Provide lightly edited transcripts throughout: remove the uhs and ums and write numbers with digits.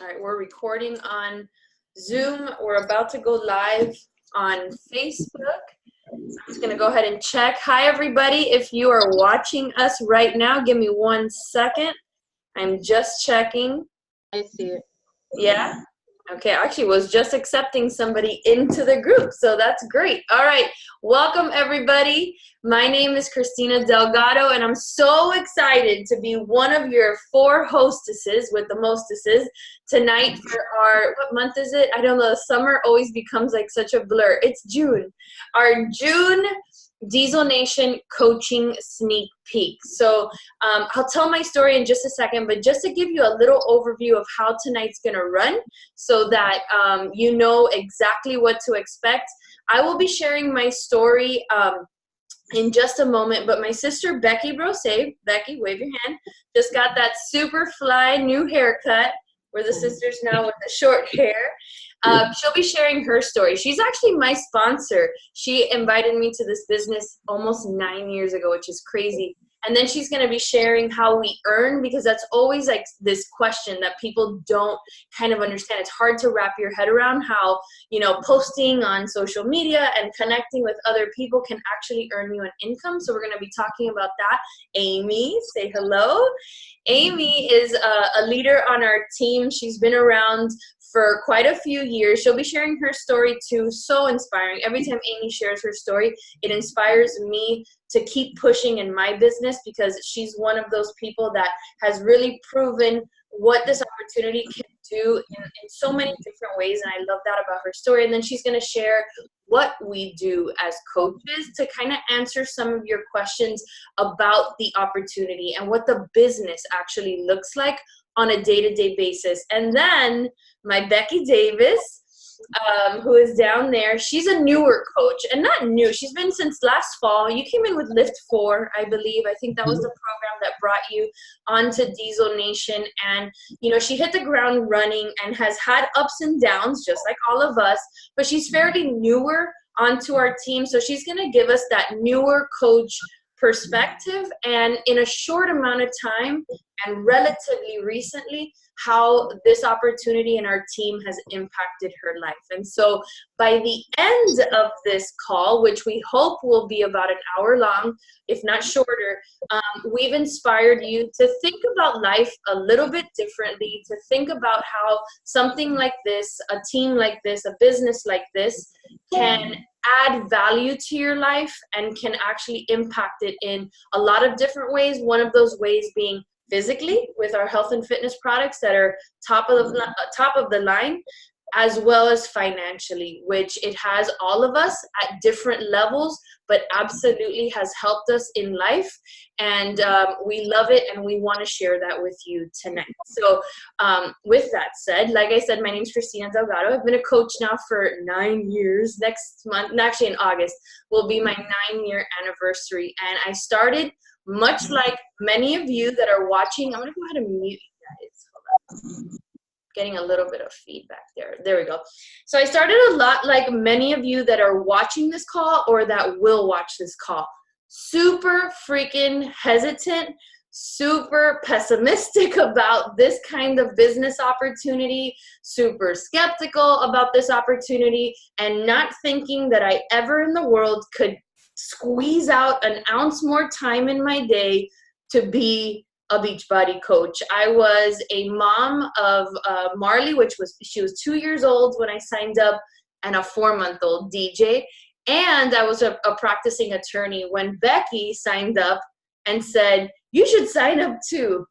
All right, we're recording on Zoom. We're about to go live on Facebook. I'm just going to go ahead and check. Hi, everybody. If you are watching us right now, give me 1 second. I'm just checking. I see it. Yeah? Okay, I actually was just accepting somebody into the group, so that's great. All right, welcome everybody. My name is Christina Delgado, and I'm so excited to be one of your 4 hostesses with the mostesses tonight for our, what month is it? I don't know, summer always becomes like such a blur. It's June. Our June Diesel Nation coaching sneak peek. So I'll tell my story in just a second, but just to give you a little overview of how tonight's going to run so that you know exactly what to expect. I will be sharing my story in just a moment, but my sister Becky Brose, Becky, wave your hand, just got that super fly new haircut. We're the sisters now with the short hair. She'll be sharing her story. She's actually my sponsor. She invited me to this business almost 9 years ago, which is crazy. And then she's going to be sharing how we earn, because that's always like this question that people don't kind of understand. It's hard to wrap your head around how, you know, posting on social media and connecting with other people can actually earn you an income. So we're going to be talking about that. Amy, say hello. Amy is a leader on our team. She's been around for quite a few years. She'll be sharing her story too. So inspiring. Every time Amy shares her story, it inspires me to keep pushing in my business, because she's one of those people that has really proven what this opportunity can do in so many different ways. And I love that about her story. And then she's going to share what we do as coaches to kind of answer some of your questions about the opportunity and what the business actually looks like on a day-to-day basis. And then my Becky Davis, who is down there, she's a newer coach, and not new, she's been since last fall. You came in with Lift 4, I believe. I think that was the program that brought you onto Diesel Nation. And, you know, she hit the ground running and has had ups and downs, just like all of us, but she's fairly newer onto our team. So she's going to give us that newer coach perspective, and in a short amount of time and relatively recently, how this opportunity in our team has impacted her life. And so by the end of this call, which we hope will be about an hour long, if not shorter, we've inspired you to think about life a little bit differently, to think about how something like this, a team like this, a business like this can add value to your life and can actually impact it in a lot of different ways. One of those ways being physically with our health and fitness products that are top of the line, as well as financially, which it has all of us at different levels, but absolutely has helped us in life. And we love it, and we want to share that with you tonight. So with that said, like I said, my name is Christina Delgado. I've been a coach now for 9 years. Next month, actually in August, will be my 9-year anniversary. And I started, much like many of you that are watching, I'm going to go ahead and mute you guys. Hold on. Getting a little bit of feedback there. There we go. So I started a lot like many of you that are watching this call or that will watch this call. Super freaking hesitant, super pessimistic about this kind of business opportunity, super skeptical about this opportunity, and not thinking that I ever in the world could squeeze out an ounce more time in my day to be a Beachbody coach. I was a mom of Marley, she was 2 years old when I signed up, and a 4-month-old DJ. And I was a practicing attorney when Becky signed up and said, you should sign up too.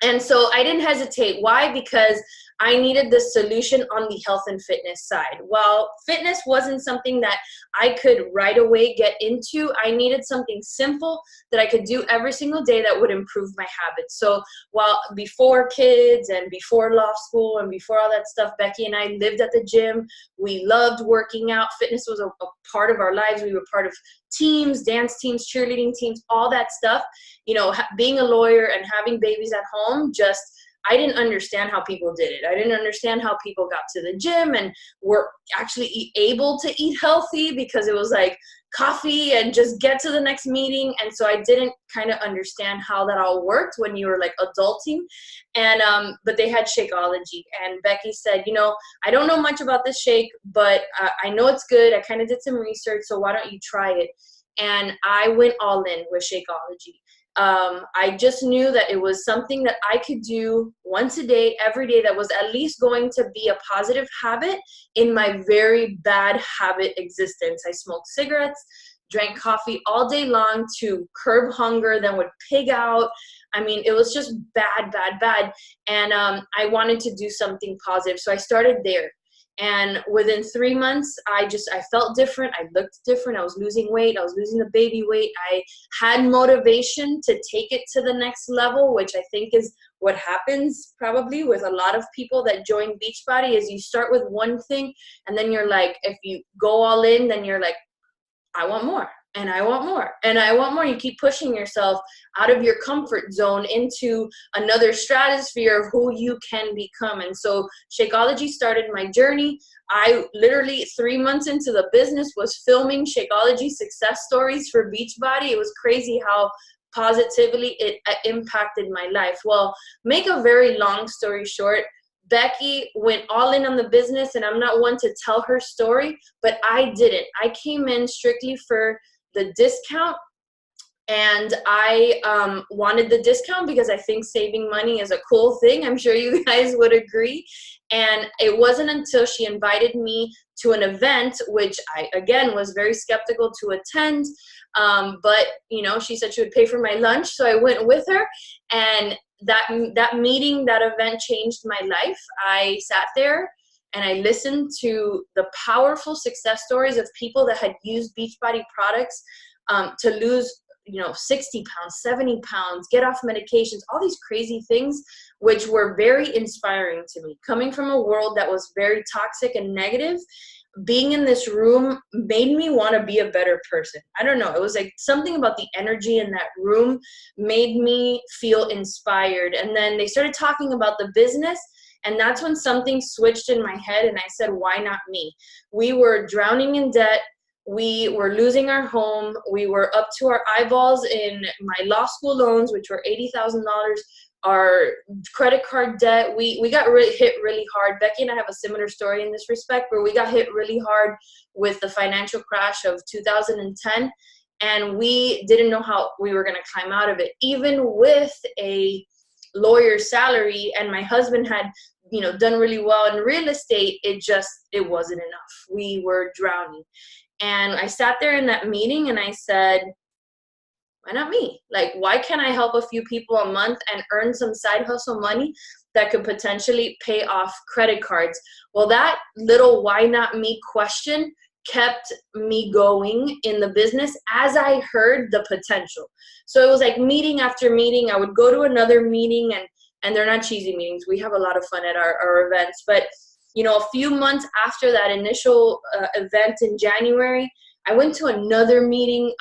And so I didn't hesitate. Why? Because I needed the solution on the health and fitness side. While fitness wasn't something that I could right away get into, I needed something simple that I could do every single day that would improve my habits. So while before kids and before law school and before all that stuff, Becky and I lived at the gym. We loved working out. Fitness was a part of our lives. We were part of teams, dance teams, cheerleading teams, all that stuff. You know, being a lawyer and having babies at home, I didn't understand how people did it. I didn't understand how people got to the gym and were actually able to eat healthy, because it was like, coffee and just get to the next meeting. And so I didn't kind of understand how that all worked when you were like adulting. And but they had Shakeology, and Becky said, you know, I don't know much about this shake, but I know it's good. I kind of did some research, so why don't you try it? And I went all in with Shakeology. I just knew that it was something that I could do once a day, every day, that was at least going to be a positive habit in my very bad habit existence. I smoked cigarettes, drank coffee all day long to curb hunger, then would pig out. I mean, it was just bad, bad, bad. And I wanted to do something positive. So I started there. And within 3 months, I felt different. I looked different. I was losing weight. I was losing the baby weight. I had motivation to take it to the next level, which I think is what happens probably with a lot of people that join Beachbody, is you start with one thing, and then you're like, if you go all in, then you're like, I want more. And I want more, and I want more. You keep pushing yourself out of your comfort zone into another stratosphere of who you can become. And so Shakeology started my journey. I literally 3 months into the business was filming Shakeology success stories for Beachbody. It was crazy how positively it impacted my life. Well, make a very long story short, Becky went all in on the business, and I'm not one to tell her story, but I didn't. I came in strictly for the discount, and I wanted the discount because I think saving money is a cool thing. I'm sure you guys would agree. And it wasn't until she invited me to an event, which I, again, was very skeptical to attend. But, you know, she said she would pay for my lunch, so I went with her. And that meeting, that event changed my life. I sat there and I listened to the powerful success stories of people that had used Beachbody products to lose, 60 pounds, 70 pounds, get off medications, all these crazy things, which were very inspiring to me. Coming from a world that was very toxic and negative, being in this room made me want to be a better person. I don't know. It was like something about the energy in that room made me feel inspired. And then they started talking about the business. And that's when something switched in my head, and I said, why not me? We were drowning in debt. We were losing our home. We were up to our eyeballs in my law school loans, which were $80,000, our credit card debt. We got hit really hard. Becky and I have a similar story in this respect, where we got hit really hard with the financial crash of 2010, and we didn't know how we were going to climb out of it. Even with a lawyer's salary, and my husband had done really well in real estate, it wasn't enough. We were drowning. And I sat there in that meeting and I said, why not me? Like, why can't I help a few people a month and earn some side hustle money that could potentially pay off credit cards? Well, that little why not me question kept me going in the business as I heard the potential. So it was like meeting after meeting. I would go to another meeting, and they're not cheesy meetings. We have a lot of fun at our events. But, a few months after that initial event in January, I went to another meeting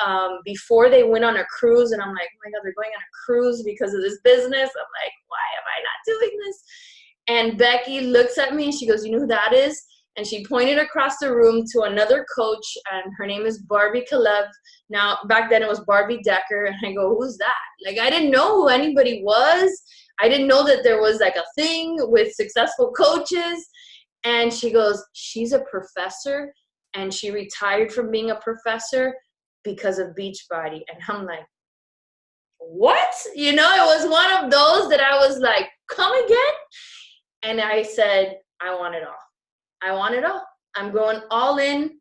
before they went on a cruise, and I'm like, oh my God, they're going on a cruise because of this business. I'm like, why am I not doing this? And Becky looks at me and she goes, you know who that is? And she pointed across the room to another coach, and her name is Barbie Kalev. Now, back then it was Barbie Decker. And I go, who's that? Like, I didn't know who anybody was. I didn't know that there was like a thing with successful coaches. And she goes, she's a professor, and she retired from being a professor because of Beachbody. And I'm like, what? It was one of those that I was like, come again? And I said, I want it all. I want it all. I'm going all in.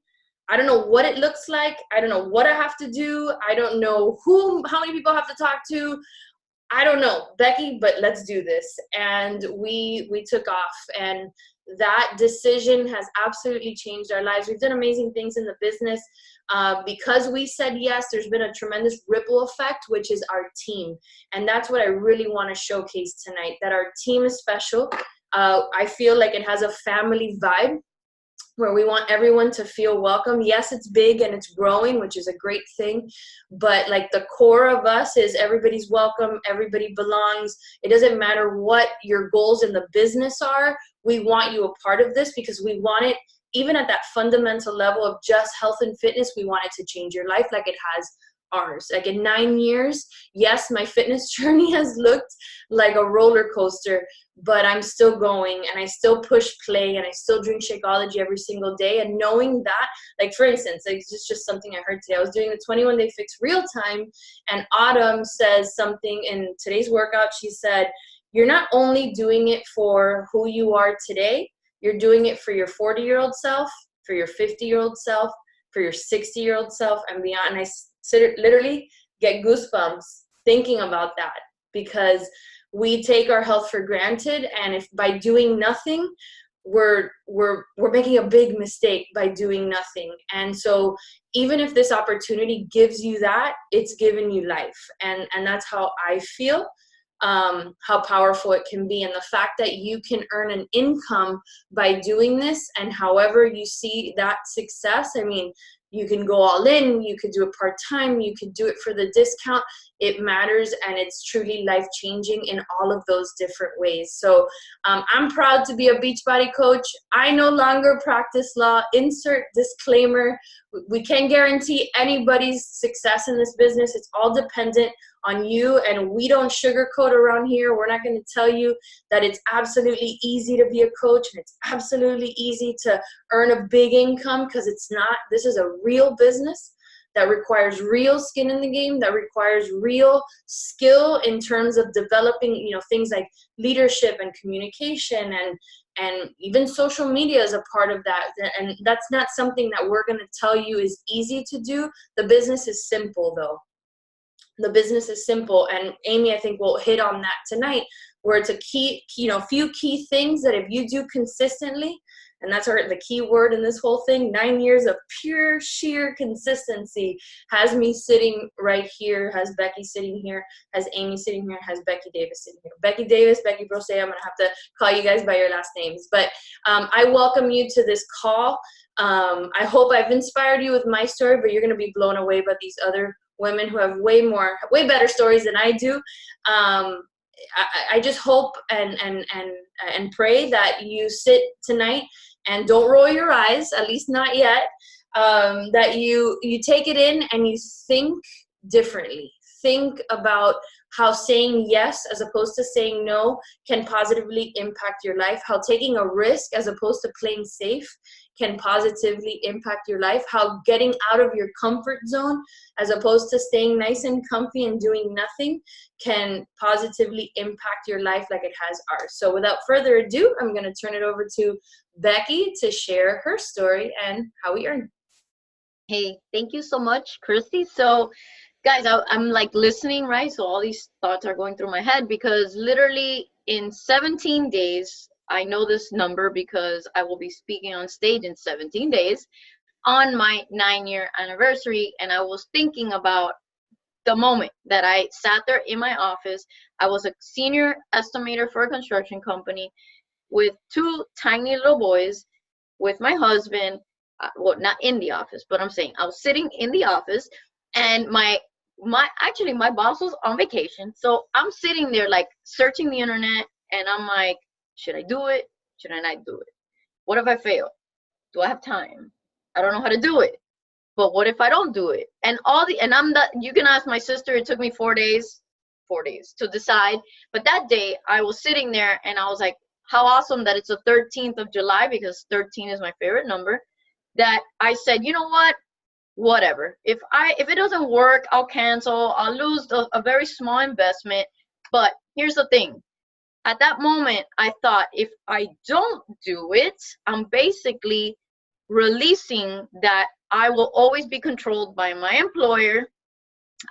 I don't know what it looks like. I don't know what I have to do. I don't know how many people I have to talk to. I don't know, Becky, but let's do this. And we took off, and that decision has absolutely changed our lives. We've done amazing things in the business. Because we said yes, there's been a tremendous ripple effect, which is our team. And that's what I really want to showcase tonight, that our team is special. I feel like it has a family vibe where we want everyone to feel welcome. Yes, it's big and it's growing, which is a great thing. But like the core of us is everybody's welcome. Everybody belongs. It doesn't matter what your goals in the business are. We want you a part of this because we want it even at that fundamental level of just health and fitness, we want it to change your life like it has ours. Like in 9 years, yes, my fitness journey has looked like a roller coaster, but I'm still going, and I still push play, and I still drink Shakeology every single day. And knowing that, like for instance, like, it's just something I heard today. I was doing the 21 Day Fix real time, and Autumn says something in today's workout. She said, you're not only doing it for who you are today, you're doing it for your 40-year-old self, for your 50-year-old self, for your 60-year-old self, and beyond. And I literally get goosebumps thinking about that, because we take our health for granted, and if by doing nothing, we're making a big mistake by doing nothing. And so even if this opportunity gives you that, it's given you life. And that's how I feel, how powerful it can be. And the fact that you can earn an income by doing this, and however you see that success, I mean, you can go all in, you could do it part-time, you could do it for the discount. It matters, and it's truly life-changing in all of those different ways. So I'm proud to be a Beachbody coach. I no longer practice law. Insert disclaimer. We can't guarantee anybody's success in this business. It's all dependent on you, and we don't sugarcoat around here. We're not going to tell you that it's absolutely easy to be a coach and it's absolutely easy to earn a big income, because it's not. This is a real business that requires real skin in the game, that requires real skill in terms of developing, you know, things like leadership and communication, and even social media is a part of that. And that's not something that we're going to tell you is easy to do. The business is simple, though. The business is simple, and Amy, I think, will hit on that tonight, where it's a key, you know, few key things that if you do consistently, and that's the key word in this whole thing. 9 years of pure, sheer consistency has me sitting right here, has Becky sitting here, has Amy sitting here, has Becky Davis sitting here. Becky Davis, Becky Brose, I'm going to have to call you guys by your last names. But I welcome you to this call. I hope I've inspired you with my story, but you're going to be blown away by these other women who have way better stories than I do. I just hope and pray that you sit tonight and don't roll your eyes, at least not yet, that you take it in and you think differently. Think about how saying yes as opposed to saying no can positively impact your life, how taking a risk as opposed to playing safe can positively impact your life, how getting out of your comfort zone as opposed to staying nice and comfy and doing nothing can positively impact your life like it has ours. So without further ado, I'm going to turn it over to Becky to share her story and how we earn. Hey, thank you so much, Christy. So guys, I'm like listening, right? So all these thoughts are going through my head, because literally in 17 days, I know this number because I will be speaking on stage in 17 days on my 9-year anniversary. And I was thinking about the moment that I sat there in my office. I was a senior estimator for a construction company with 2 tiny little boys, with my husband. Well, not in the office, but I'm saying I was sitting in the office, and my boss was on vacation. So I'm sitting there like searching the internet, and I'm like, should I do it? Should I not do it? What if I fail? Do I have time? I don't know how to do it. But what if I don't do it? And you can ask my sister, it took me 4 days to decide. But that day I was sitting there and I was like, how awesome that it's the 13th of July, because 13 is my favorite number, that I said, you know what? Whatever. If it doesn't work, I'll cancel. I'll lose a very small investment. But here's the thing. At that moment, I thought, if I don't do it, I'm basically releasing that I will always be controlled by my employer.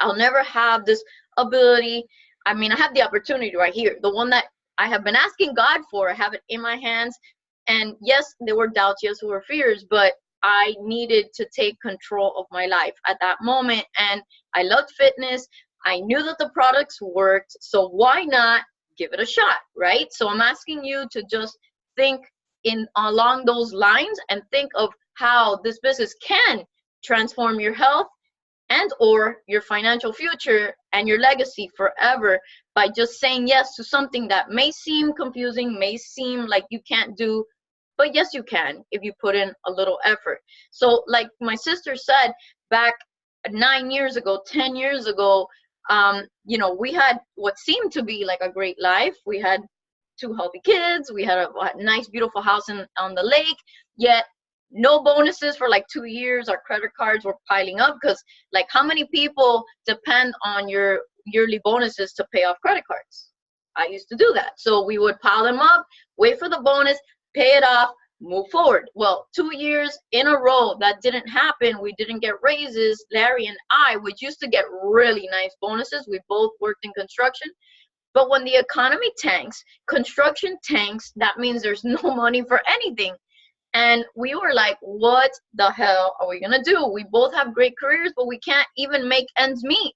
I'll never have this ability. I mean, I have the opportunity right here, the one that I have been asking God for. I have it in my hands. And yes, there were doubts, yes, there were fears, but I needed to take control of my life at that moment. And I loved fitness. I knew that the products worked. So why not give it a shot, right? So I'm asking you to just think along those lines and think of how this business can transform your health and or your financial future and your legacy forever by just saying yes to something that may seem confusing, may seem like you can't do, But yes, you can if you put in a little effort. So like my sister said, back 9 years ago, 10 years ago, you know, we had what seemed to be like a great life. We had two healthy kids. We had a nice, beautiful house on the lake. Yet no bonuses for like 2 years. Our credit cards were piling up because, like, how many people depend on your yearly bonuses to pay off credit cards? I used to do that. So we would pile them up, wait for the bonus, pay it off, move forward. Well, 2 years in a row that didn't happen. We didn't get raises. Larry and I, which used to get really nice bonuses, we both worked in construction. But when the economy tanks, construction tanks, that means there's no money for anything. And we were like, what the hell are we gonna do? We both have great careers, but we can't even make ends meet.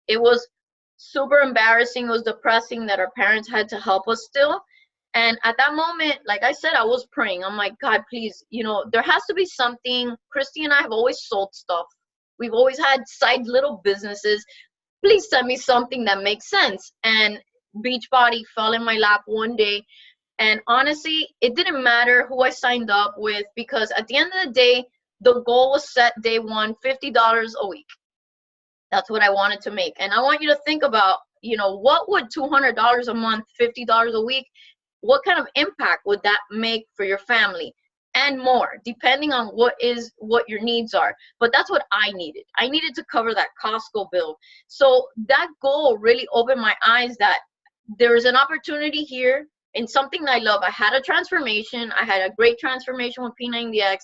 It was super embarrassing. It was depressing that our parents had to help us still. And at that moment, like I said, I was praying. I'm like, God, please, you know, there has to be something. Christy and I have always sold stuff. We've always had side little businesses. Please send me something that makes sense. And Beachbody fell in my lap one day. And honestly, it didn't matter who I signed up with, because at the end of the day, the goal was set day one, $50 a week. That's what I wanted to make. And I want you to think about, you know, what would $200 a month, $50 a week, what kind of impact would that make for your family? And more, depending on what your needs are. But that's what I needed. I needed to cover that Costco bill. So that goal really opened my eyes that there is an opportunity here in something I love. I had a transformation. I had a great transformation with P90X.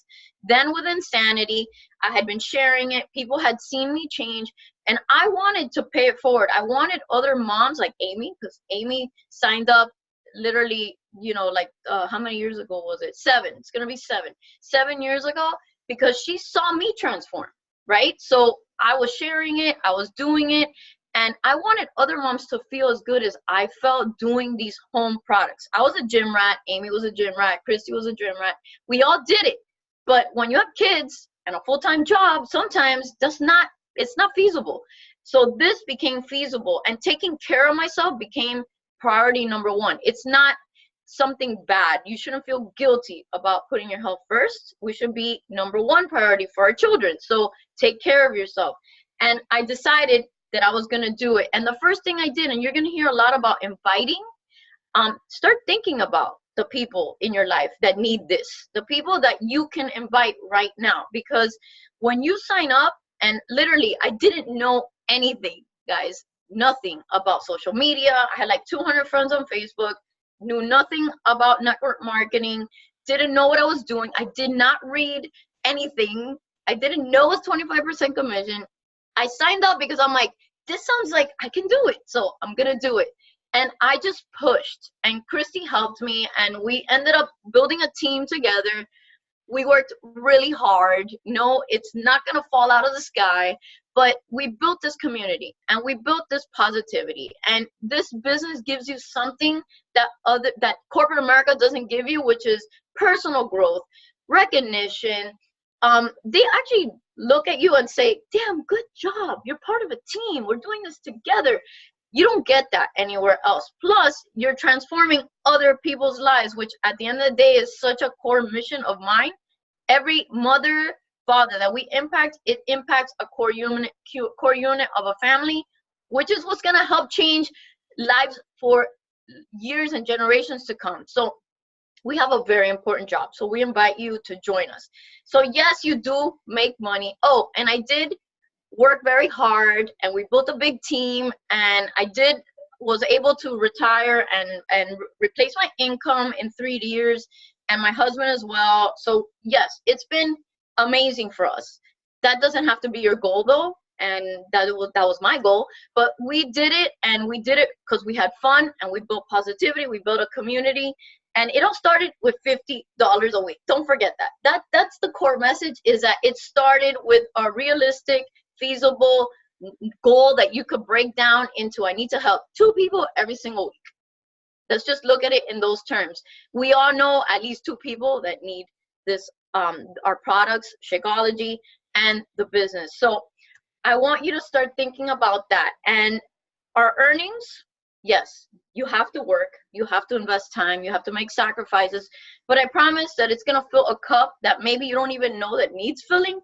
Then with Insanity, I had been sharing it. People had seen me change, and I wanted to pay it forward. I wanted other moms like Amy, because Amy signed up literally, you know, like how many years ago was it? 7. It's gonna be 7. 7 years ago, because she saw me transform, right? So I was sharing it, I was doing it, and I wanted other moms to feel as good as I felt doing these home products. I was a gym rat, Amy was a gym rat, Christy was a gym rat. We all did it. But when you have kids and a full-time job, sometimes it's not feasible. So this became feasible, and taking care of myself became priority number one. It's not something bad. You shouldn't feel guilty about putting your health first. We should be number one priority for our children. So take care of yourself. And I decided that I was going to do it. And the first thing I did, and you're going to hear a lot about inviting, start thinking about the people in your life that need this, the people that you can invite right now. Because when you sign up, and literally, I didn't know anything, guys, nothing about social media. I had like 200 friends on Facebook, knew nothing about network marketing, didn't know what I was doing. I did not read anything. I didn't know it was 25% commission. I signed up because I'm like, this sounds like I can do it. So I'm going to do it. And I just pushed, and Christy helped me, and we ended up building a team together. We worked really hard. No, it's not going to fall out of the sky, but we built this community, and we built this positivity. And this business gives you something that corporate America doesn't give you, which is personal growth, recognition. They actually look at you and say, damn, good job. You're part of a team. We're doing this together. You don't get that anywhere else. Plus, you're transforming other people's lives, which at the end of the day is such a core mission of mine. Every mother, father that we impact, it impacts a core unit of a family, which is what's going to help change lives for years and generations to come. So we have a very important job. So we invite you to join us. So yes, you do make money. Oh, and I did work very hard, and we built a big team, and was able to retire and replace my income in 3 years, and my husband as well. So yes, it's been amazing for us. That doesn't have to be your goal though, and that was my goal. But we did it, and we did it because we had fun, and we built positivity, we built a community, and it all started with $50 a week. Don't forget that. That's the core message, is that it started with a realistic, feasible goal that you could break down into, I need to help 2 people every single week. Let's just look at it in those terms. We all know at least 2 people that need this, our products, Shakeology, and the business. So I want you to start thinking about that. And our earnings, yes, you have to work, you have to invest time, you have to make sacrifices, but I promise that it's gonna fill a cup that maybe you don't even know that needs filling.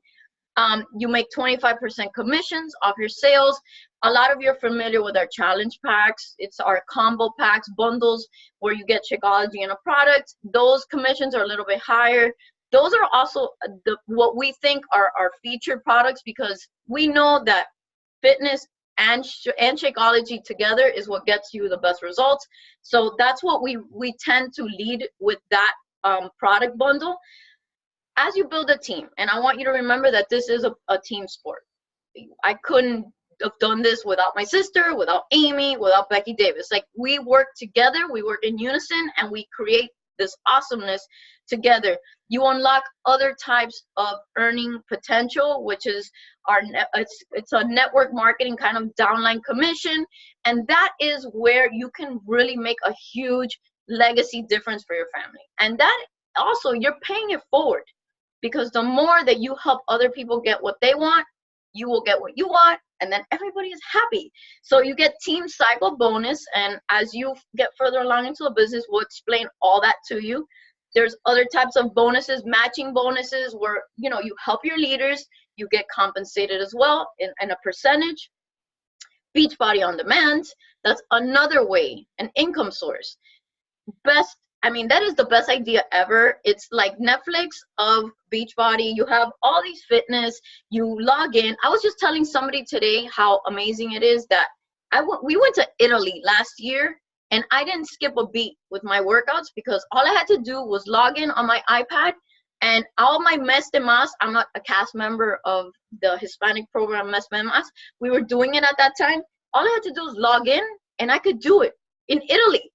You make 25% commissions off your sales. A lot of you are familiar with our challenge packs. It's our combo packs, bundles, where you get Shakeology and a product. Those commissions are a little bit higher. Those are also what we think are our featured products, because we know that fitness and Shakeology together is what gets you the best results. So that's what we tend to lead with, that product bundle. As you build a team, and I want you to remember that this is a team sport. I couldn't have done this without my sister, without Amy, without Becky Davis. Like, we work together, we work in unison, and we create this awesomeness together. You unlock other types of earning potential, which is it's a network marketing kind of downline commission, and that is where you can really make a huge legacy difference for your family. And that also, you're paying it forward, because the more that you help other people get what they want, you will get what you want, and then everybody is happy. So you get team cycle bonus, and as you get further along into the business, we'll explain all that to you. There's other types of bonuses, matching bonuses, where you help your leaders, you get compensated as well in a percentage. Beachbody on demand, that's another way, an income source. That is the best idea ever. It's like Netflix of Beachbody. You have all these fitness, you log in. I was just telling somebody today how amazing it is that we went to Italy last year, and I didn't skip a beat with my workouts, because all I had to do was log in on my iPad, and all my Mes de Mas, I'm not a cast member of the Hispanic program Mes de Mas, we were doing it at that time. All I had to do was log in, and I could do it in Italy.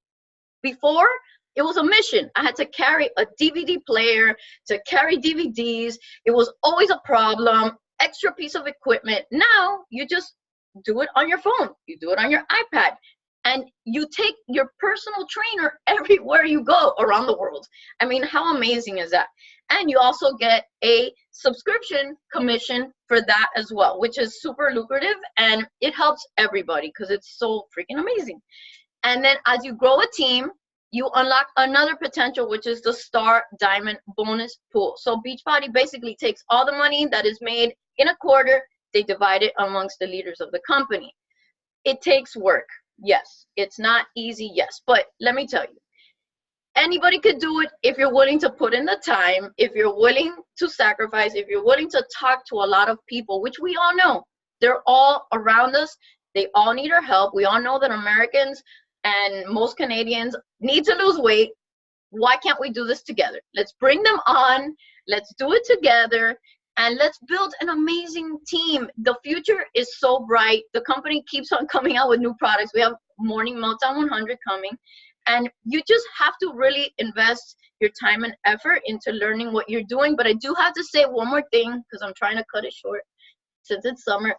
Before, it was a mission. I had to carry a DVD player, to carry DVDs. It was always a problem, extra piece of equipment. Now, you just do it on your phone. You do it on your iPad. And you take your personal trainer everywhere you go around the world. I mean, how amazing is that? And you also get a subscription commission for that as well, which is super lucrative, and it helps everybody because it's so freaking amazing. And then as you grow a team, you unlock another potential, which is the Star Diamond bonus pool. So Beachbody basically takes all the money that is made in a quarter, they divide it amongst the leaders of the company. It takes work. Yes. It's not easy. Yes. But let me tell you, anybody could do it if you're willing to put in the time, if you're willing to sacrifice, if you're willing to talk to a lot of people, which we all know. They're all around us. They all need our help. We all know that Americans and most Canadians need to lose weight. Why can't we do this together? Let's bring them on. Let's do it together. And let's build an amazing team. The future is so bright. The company keeps on coming out with new products. We have Morning Meltdown 100 coming. And you just have to really invest your time and effort into learning what you're doing. But I do have to say one more thing, because I'm trying to cut it short since it's summer.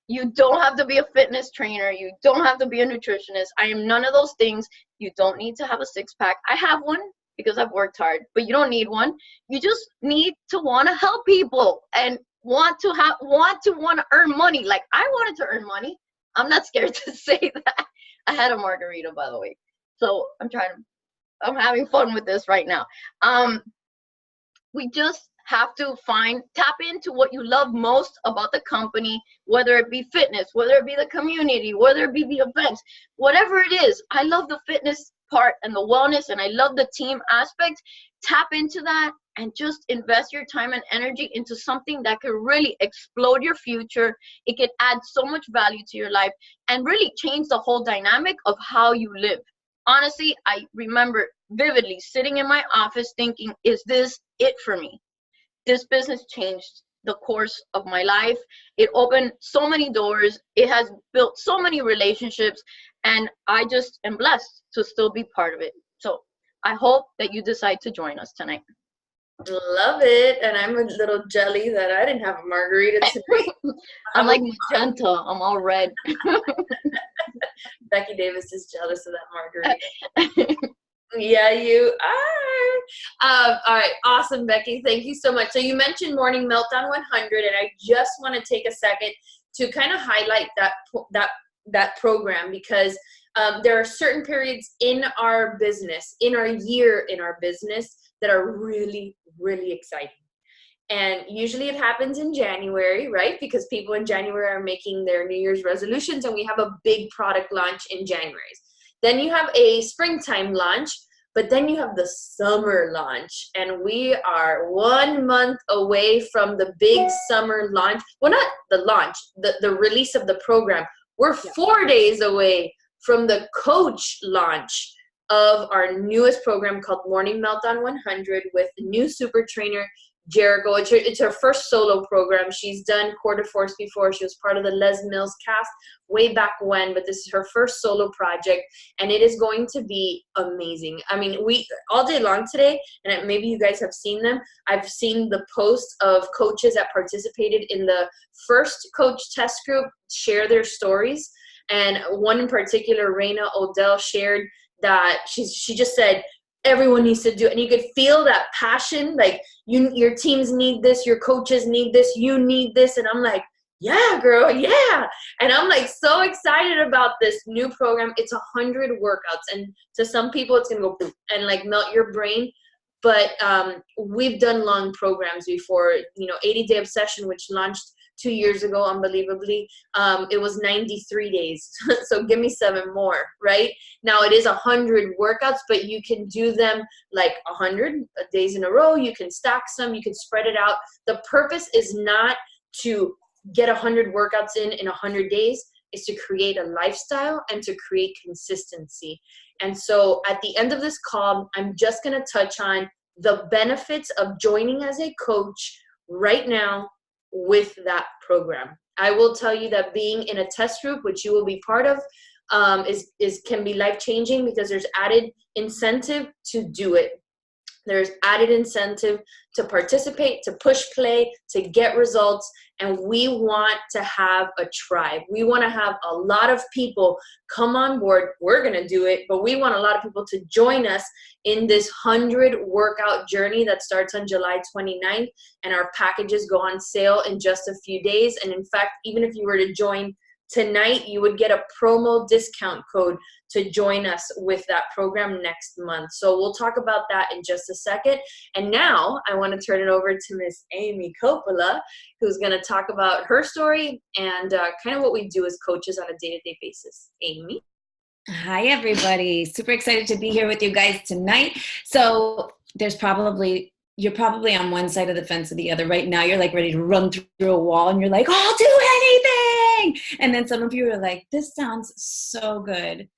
You don't have to be a fitness trainer. You don't have to be a nutritionist. I am none of those things. You don't need to have a six-pack. I have one because I've worked hard, but you don't need one. You just need to want to help people and want to earn money. Like, I wanted to earn money. I'm not scared to say that. I had a margarita, by the way. So I'm having fun with this right now. We just have to tap into what you love most about the company, whether it be fitness, whether it be the community, whether it be the events, whatever it is. I love the fitness part and the wellness, and I love the team aspect. Tap into that and just invest your time and energy into something that could really explode your future. It could add so much value to your life and really change the whole dynamic of how you live. Honestly, I remember vividly sitting in my office thinking, is this it for me? This business changed the course of my life. It opened so many doors. It has built so many relationships, and I just am blessed to still be part of it. So I hope that you decide to join us tonight. Love it. And I'm a little jelly that I didn't have a margarita tonight. I'm like magenta. I'm all red. Becky Davis is jealous of that margarita. Yeah, you are. All right, awesome, Becky. Thank you so much. So you mentioned Morning Meltdown 100, and I just want to take a second to kind of highlight that program, because There are certain periods in our business, in our year, in our business that are really, really exciting. And usually it happens in January, right? Because people in January are making their New Year's resolutions, and we have a big product launch in January. Then you have a springtime launch, but then you have the summer launch. And we are 1 month away from the big summer launch. Well, not the launch, the release of the program. We're 4 days away from the coach launch of our newest program called Morning Meltdown 100 with the new super trainer, Jericho. It's her first solo program. She's done quarter force before. She was part of the Les Mills cast way back when, but this is her first solo project, and it is going to be amazing. I mean, we all day long today, and maybe you guys have seen them. I've seen the posts of coaches that participated in the first coach test group share their stories, and one in particular, Raina Odell, shared that she just said, everyone needs to do it. And you could feel that passion, like your teams need this, your coaches need this, you need this. And I'm like, yeah, girl, yeah. And I'm like so excited about this new program. It's 100 workouts. And to some people, it's going to go and like melt your brain. But we've done long programs before, 80-Day Obsession, which launched 2 years ago, unbelievably. It was 93 days. So give me 7 more, right? Now it is 100 workouts, but you can do them like 100 days in a row. You can stack some, you can spread it out. The purpose is not to get 100 workouts in 100 days. Is to create a lifestyle and to create consistency. And so at the end of this call, I'm just going to touch on the benefits of joining as a coach right now with that program. I will tell you that being in a test group, which you will be part of, can be life-changing because there's added incentive to do it. There's added incentive to participate, to push play, to get results, and we want to have a tribe. We want to have a lot of people come on board. We're going to do it, but we want a lot of people to join us in this 100 workout journey that starts on July 29th, and our packages go on sale in just a few days. And in fact, even if you were to join tonight, you would get a promo discount code to join us with that program next month. So we'll talk about that in just a second. And now I want to turn it over to Miss Amy Coppola, who's going to talk about her story and kind of what we do as coaches on a day-to-day basis. Amy? Hi, everybody. Super excited to be here with you guys tonight. So you're probably on one side of the fence or the other. Right now, you're like ready to run through a wall and you're like, I'll do anything. And then some of you are like, this sounds so good.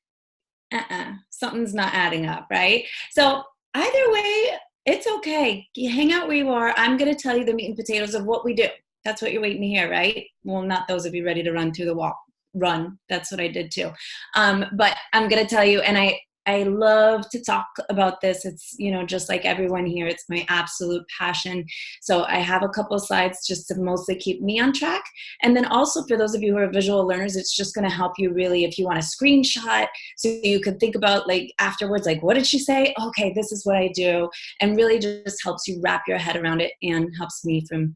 Something's not adding up, right? So either way, it's okay. You hang out where you are. I'm going to tell you the meat and potatoes of what we do. That's what you're waiting to hear, right? Well, not those of you ready to run through the wall. Run. That's what I did too. But I'm going to tell you, and I love to talk about this. It's, just like everyone here, it's my absolute passion. So I have a couple of slides just to mostly keep me on track. And then also for those of you who are visual learners, it's just going to help you really, if you want a screenshot, so you could think about like afterwards, like, what did she say? Okay, this is what I do. And really just helps you wrap your head around it and helps me from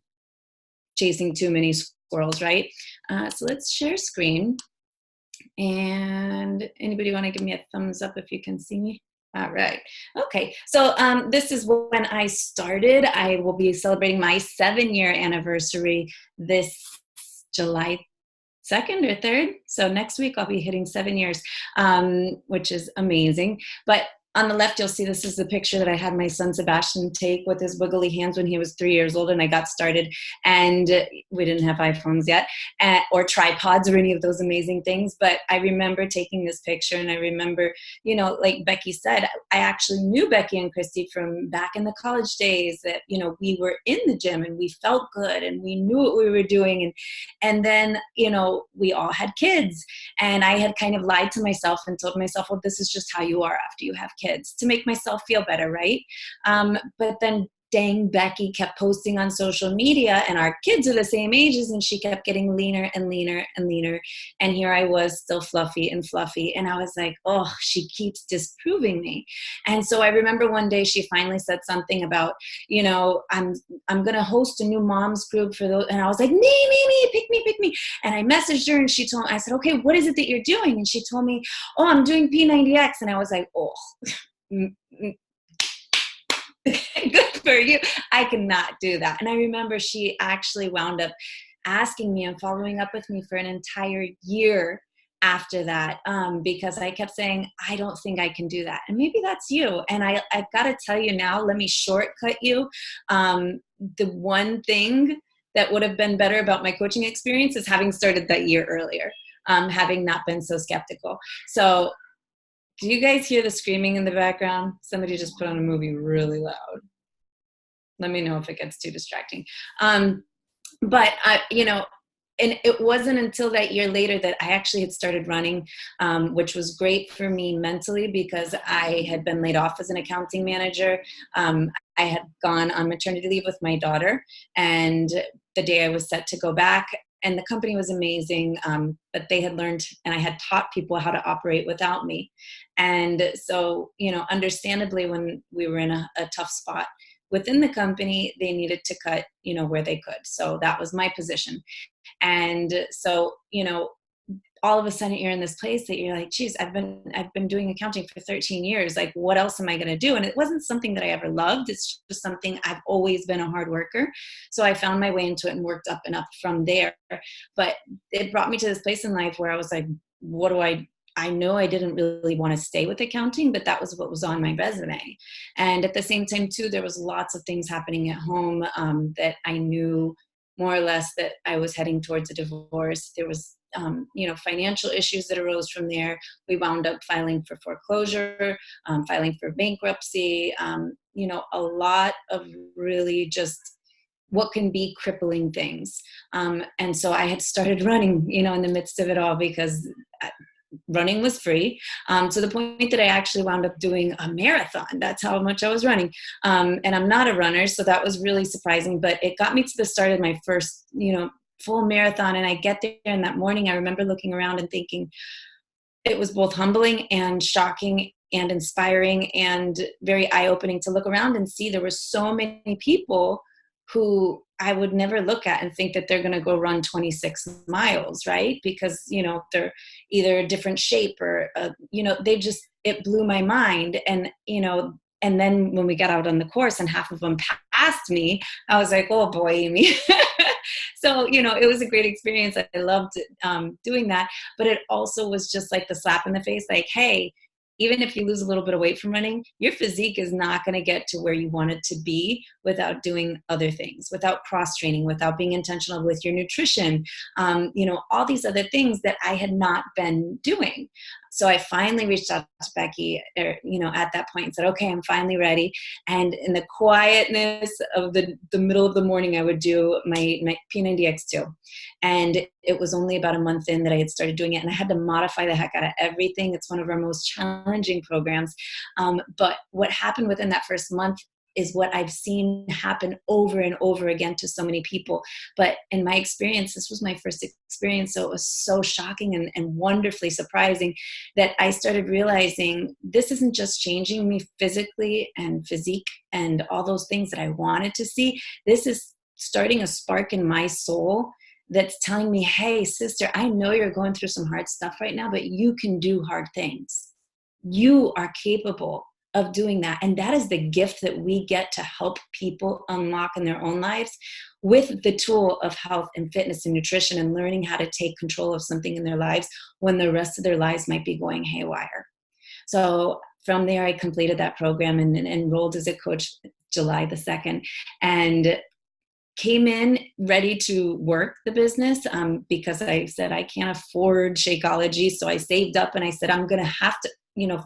chasing too many squirrels, right? So let's share screen. And anybody want to give me a thumbs up if you can see me? All right. Okay. So this is when I started. I will be celebrating my 7-year anniversary this July 2nd or 3rd. So next week I'll be hitting 7 years, which is amazing. But on the left, you'll see this is the picture that I had my son Sebastian take with his wiggly hands when he was 3 years old and I got started. And we didn't have iPhones yet or tripods or any of those amazing things. But I remember taking this picture and I remember, like Becky said, I actually knew Becky and Christy from back in the college days that, we were in the gym and we felt good and we knew what we were doing. And then, we all had kids and I had kind of lied to myself and told myself, well, this is just how you are after you have kids, to make myself feel better, right? But then dang, Becky kept posting on social media, and our kids are the same ages, and she kept getting leaner and leaner and leaner. And here I was, still fluffy and fluffy. And I was like, oh, she keeps disproving me. And so I remember one day she finally said something about, I'm going to host a new moms group for those. And I was like, me, pick me. And I messaged her, and I said, okay, what is it that you're doing? And she told me, oh, I'm doing P90X. And I was like, oh, good for you. I cannot do that. And I remember she actually wound up asking me and following up with me for an entire year after that, because I kept saying, I don't think I can do that. And maybe that's you. And I've got to tell you now, let me shortcut you. The one thing that would have been better about my coaching experience is having started that year earlier, having not been so skeptical. So do you guys hear the screaming in the background? Somebody just put on a movie really loud. Let me know if it gets too distracting. But and it wasn't until that year later that I actually had started running, which was great for me mentally because I had been laid off as an accounting manager. I had gone on maternity leave with my daughter, and the day I was set to go back, and the company was amazing, but they had learned, and I had taught people how to operate without me. And so, understandably, when we were in a tough spot within the company, they needed to cut, where they could. So that was my position. And so, all of a sudden you're in this place that you're like, geez, I've been doing accounting for 13 years. Like, what else am I going to do? And it wasn't something that I ever loved. It's just something I've always been a hard worker. So I found my way into it and worked up and up from there. But it brought me to this place in life where I was like, what do I know I didn't really want to stay with accounting, but that was what was on my resume. And at the same time too, there was lots of things happening at home that I knew more or less that I was heading towards a divorce. There was financial issues that arose from there. We wound up filing for foreclosure, filing for bankruptcy, a lot of really just what can be crippling things. And so I had started running, in the midst of it all, because running was free, to the point that I actually wound up doing a marathon. That's how much I was running. And I'm not a runner, so that was really surprising, but it got me to the start of my first, full marathon. And I get there, and that morning I remember looking around and thinking it was both humbling and shocking and inspiring and very eye-opening to look around and see there were so many people who I would never look at and think that they're going to go run 26 miles, right? Because, they're either a different shape or, it blew my mind. And, and then when we got out on the course and half of them passed me, I was like, oh boy, Amy. So, it was a great experience. I loved doing that, but it also was just like the slap in the face, like, hey, even if you lose a little bit of weight from running, your physique is not going to get to where you want it to be without doing other things, without cross-training, without being intentional with your nutrition, all these other things that I had not been doing. So I finally reached out to Becky, at that point and said, okay, I'm finally ready. And in the quietness of the middle of the morning, I would do my P90X2. And it was only about a month in that I had started doing it. And I had to modify the heck out of everything. It's one of our most challenging programs. But what happened within that first month is what I've seen happen over and over again to so many people. But in my experience, this was my first experience. So it was so shocking and wonderfully surprising that I started realizing this isn't just changing me physically and physique and all those things that I wanted to see. This is starting a spark in my soul that's telling me, hey, sister, I know you're going through some hard stuff right now, but you can do hard things. You are capable of doing that. And that is the gift that we get to help people unlock in their own lives with the tool of health and fitness and nutrition and learning how to take control of something in their lives when the rest of their lives might be going haywire. So from there, I completed that program and enrolled as a coach July the 2nd. And came in ready to work the business because I said I can't afford Shakeology. So I saved up and I said I'm going to have to,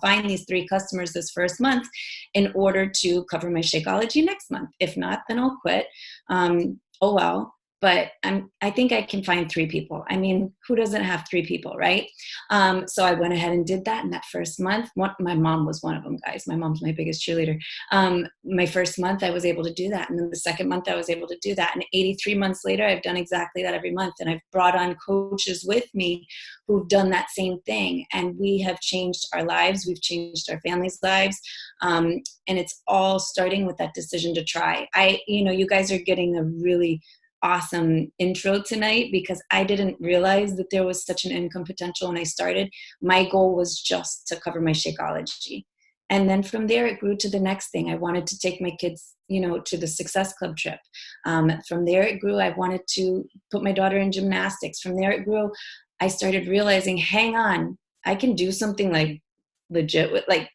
find these 3 customers this first month in order to cover my Shakeology next month. If not, then I'll quit. Oh well. but I think I can find 3 people. I mean, who doesn't have 3 people, right? So I went ahead and did that. And that first month, my mom was one of them, guys. My mom's my biggest cheerleader. My first month, I was able to do that. And then the second month, I was able to do that. And 83 months later, I've done exactly that every month. And I've brought on coaches with me who've done that same thing. And we have changed our lives. We've changed our families' lives. And it's all starting with that decision to try. You guys are getting a really awesome intro tonight because I didn't realize that there was such an income potential when I started. My goal was just to cover my Shakeology. And then from there, it grew to the next thing. I wanted to take my kids, to the Success Club trip. From there, it grew. I wanted to put my daughter in gymnastics. From there, it grew. I started realizing, hang on, I can do something like legit, with like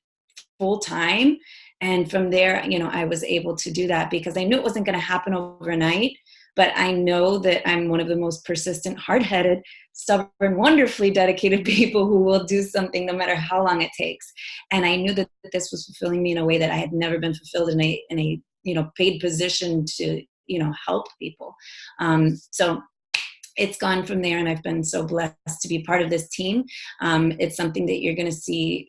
full time. And from there, I was able to do that because I knew it wasn't going to happen overnight. But I know that I'm one of the most persistent, hard-headed, stubborn, wonderfully dedicated people who will do something no matter how long it takes. And I knew that this was fulfilling me in a way that I had never been fulfilled in a paid position to help people. So it's gone from there, and I've been so blessed to be part of this team. It's something that you're going to see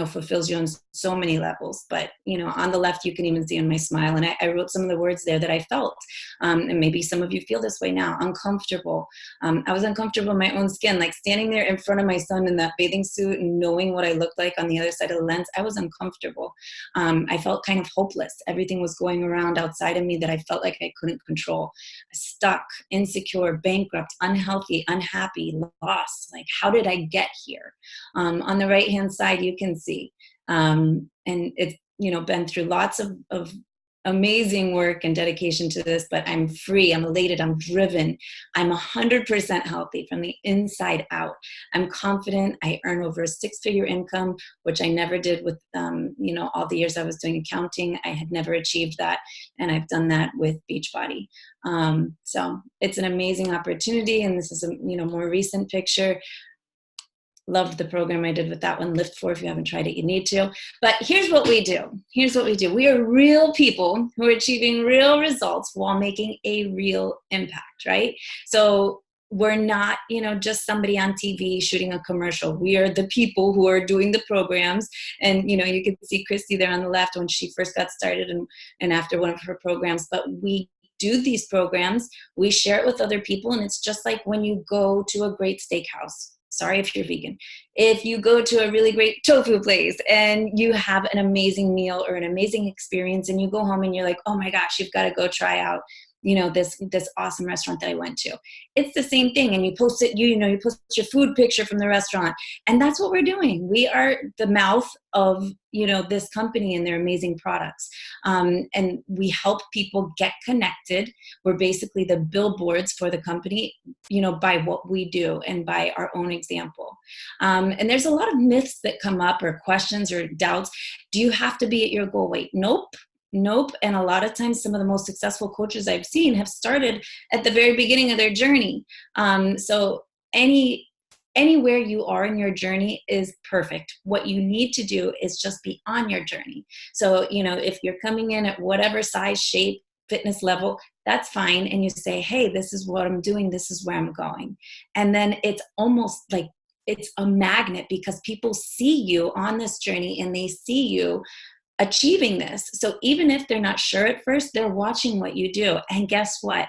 fulfills you on so many levels. But, on the left, you can even see in my smile. And I wrote some of the words there that I felt. And maybe some of you feel this way now. Uncomfortable. I was uncomfortable in my own skin, like standing there in front of my son in that bathing suit and knowing what I looked like on the other side of the lens. I was uncomfortable. I felt kind of hopeless. Everything was going around outside of me that I felt like I couldn't control. Stuck, insecure, bankrupt, unhealthy, unhappy, lost. Like, how did I get here? On the right-hand side, you can see. And it's, been through lots of amazing work and dedication to this, but I'm free, I'm elated, I'm driven. I'm 100% healthy from the inside out. I'm confident. I earn over a 6-figure income, which I never did with, all the years I was doing accounting. I had never achieved that. And I've done that with Beachbody. So it's an amazing opportunity. And this is a, more recent picture. Loved the program I did with that one, Lift 4. If you haven't tried it, you need to. But here's what we do. We are real people who are achieving real results while making a real impact, right? So we're not, just somebody on TV shooting a commercial. We are the people who are doing the programs. And, you can see Christy there on the left when she first got started and after one of her programs. But we do these programs, we share it with other people. And it's just like when you go to a great steakhouse. Sorry if you're vegan. If you go to a really great tofu place and you have an amazing meal or an amazing experience and you go home and you're like, oh my gosh, you've got to go try out, this awesome restaurant that I went to. It's the same thing. And you post it, you post your food picture from the restaurant. And that's what we're doing. We are the mouth of, this company and their amazing products. And we help people get connected. We're basically the billboards for the company, by what we do and by our own example. And there's a lot of myths that come up or questions or doubts. Do you have to be at your goal weight? Nope. And a lot of times some of the most successful coaches I've seen have started at the very beginning of their journey. So anywhere you are in your journey is perfect. What you need to do is just be on your journey. So, if you're coming in at whatever size, shape, fitness level, that's fine. And you say, hey, this is what I'm doing. This is where I'm going. And then it's almost like it's a magnet because people see you on this journey and they see you achieving this. So even if they're not sure at first, they're watching what you do. And guess what?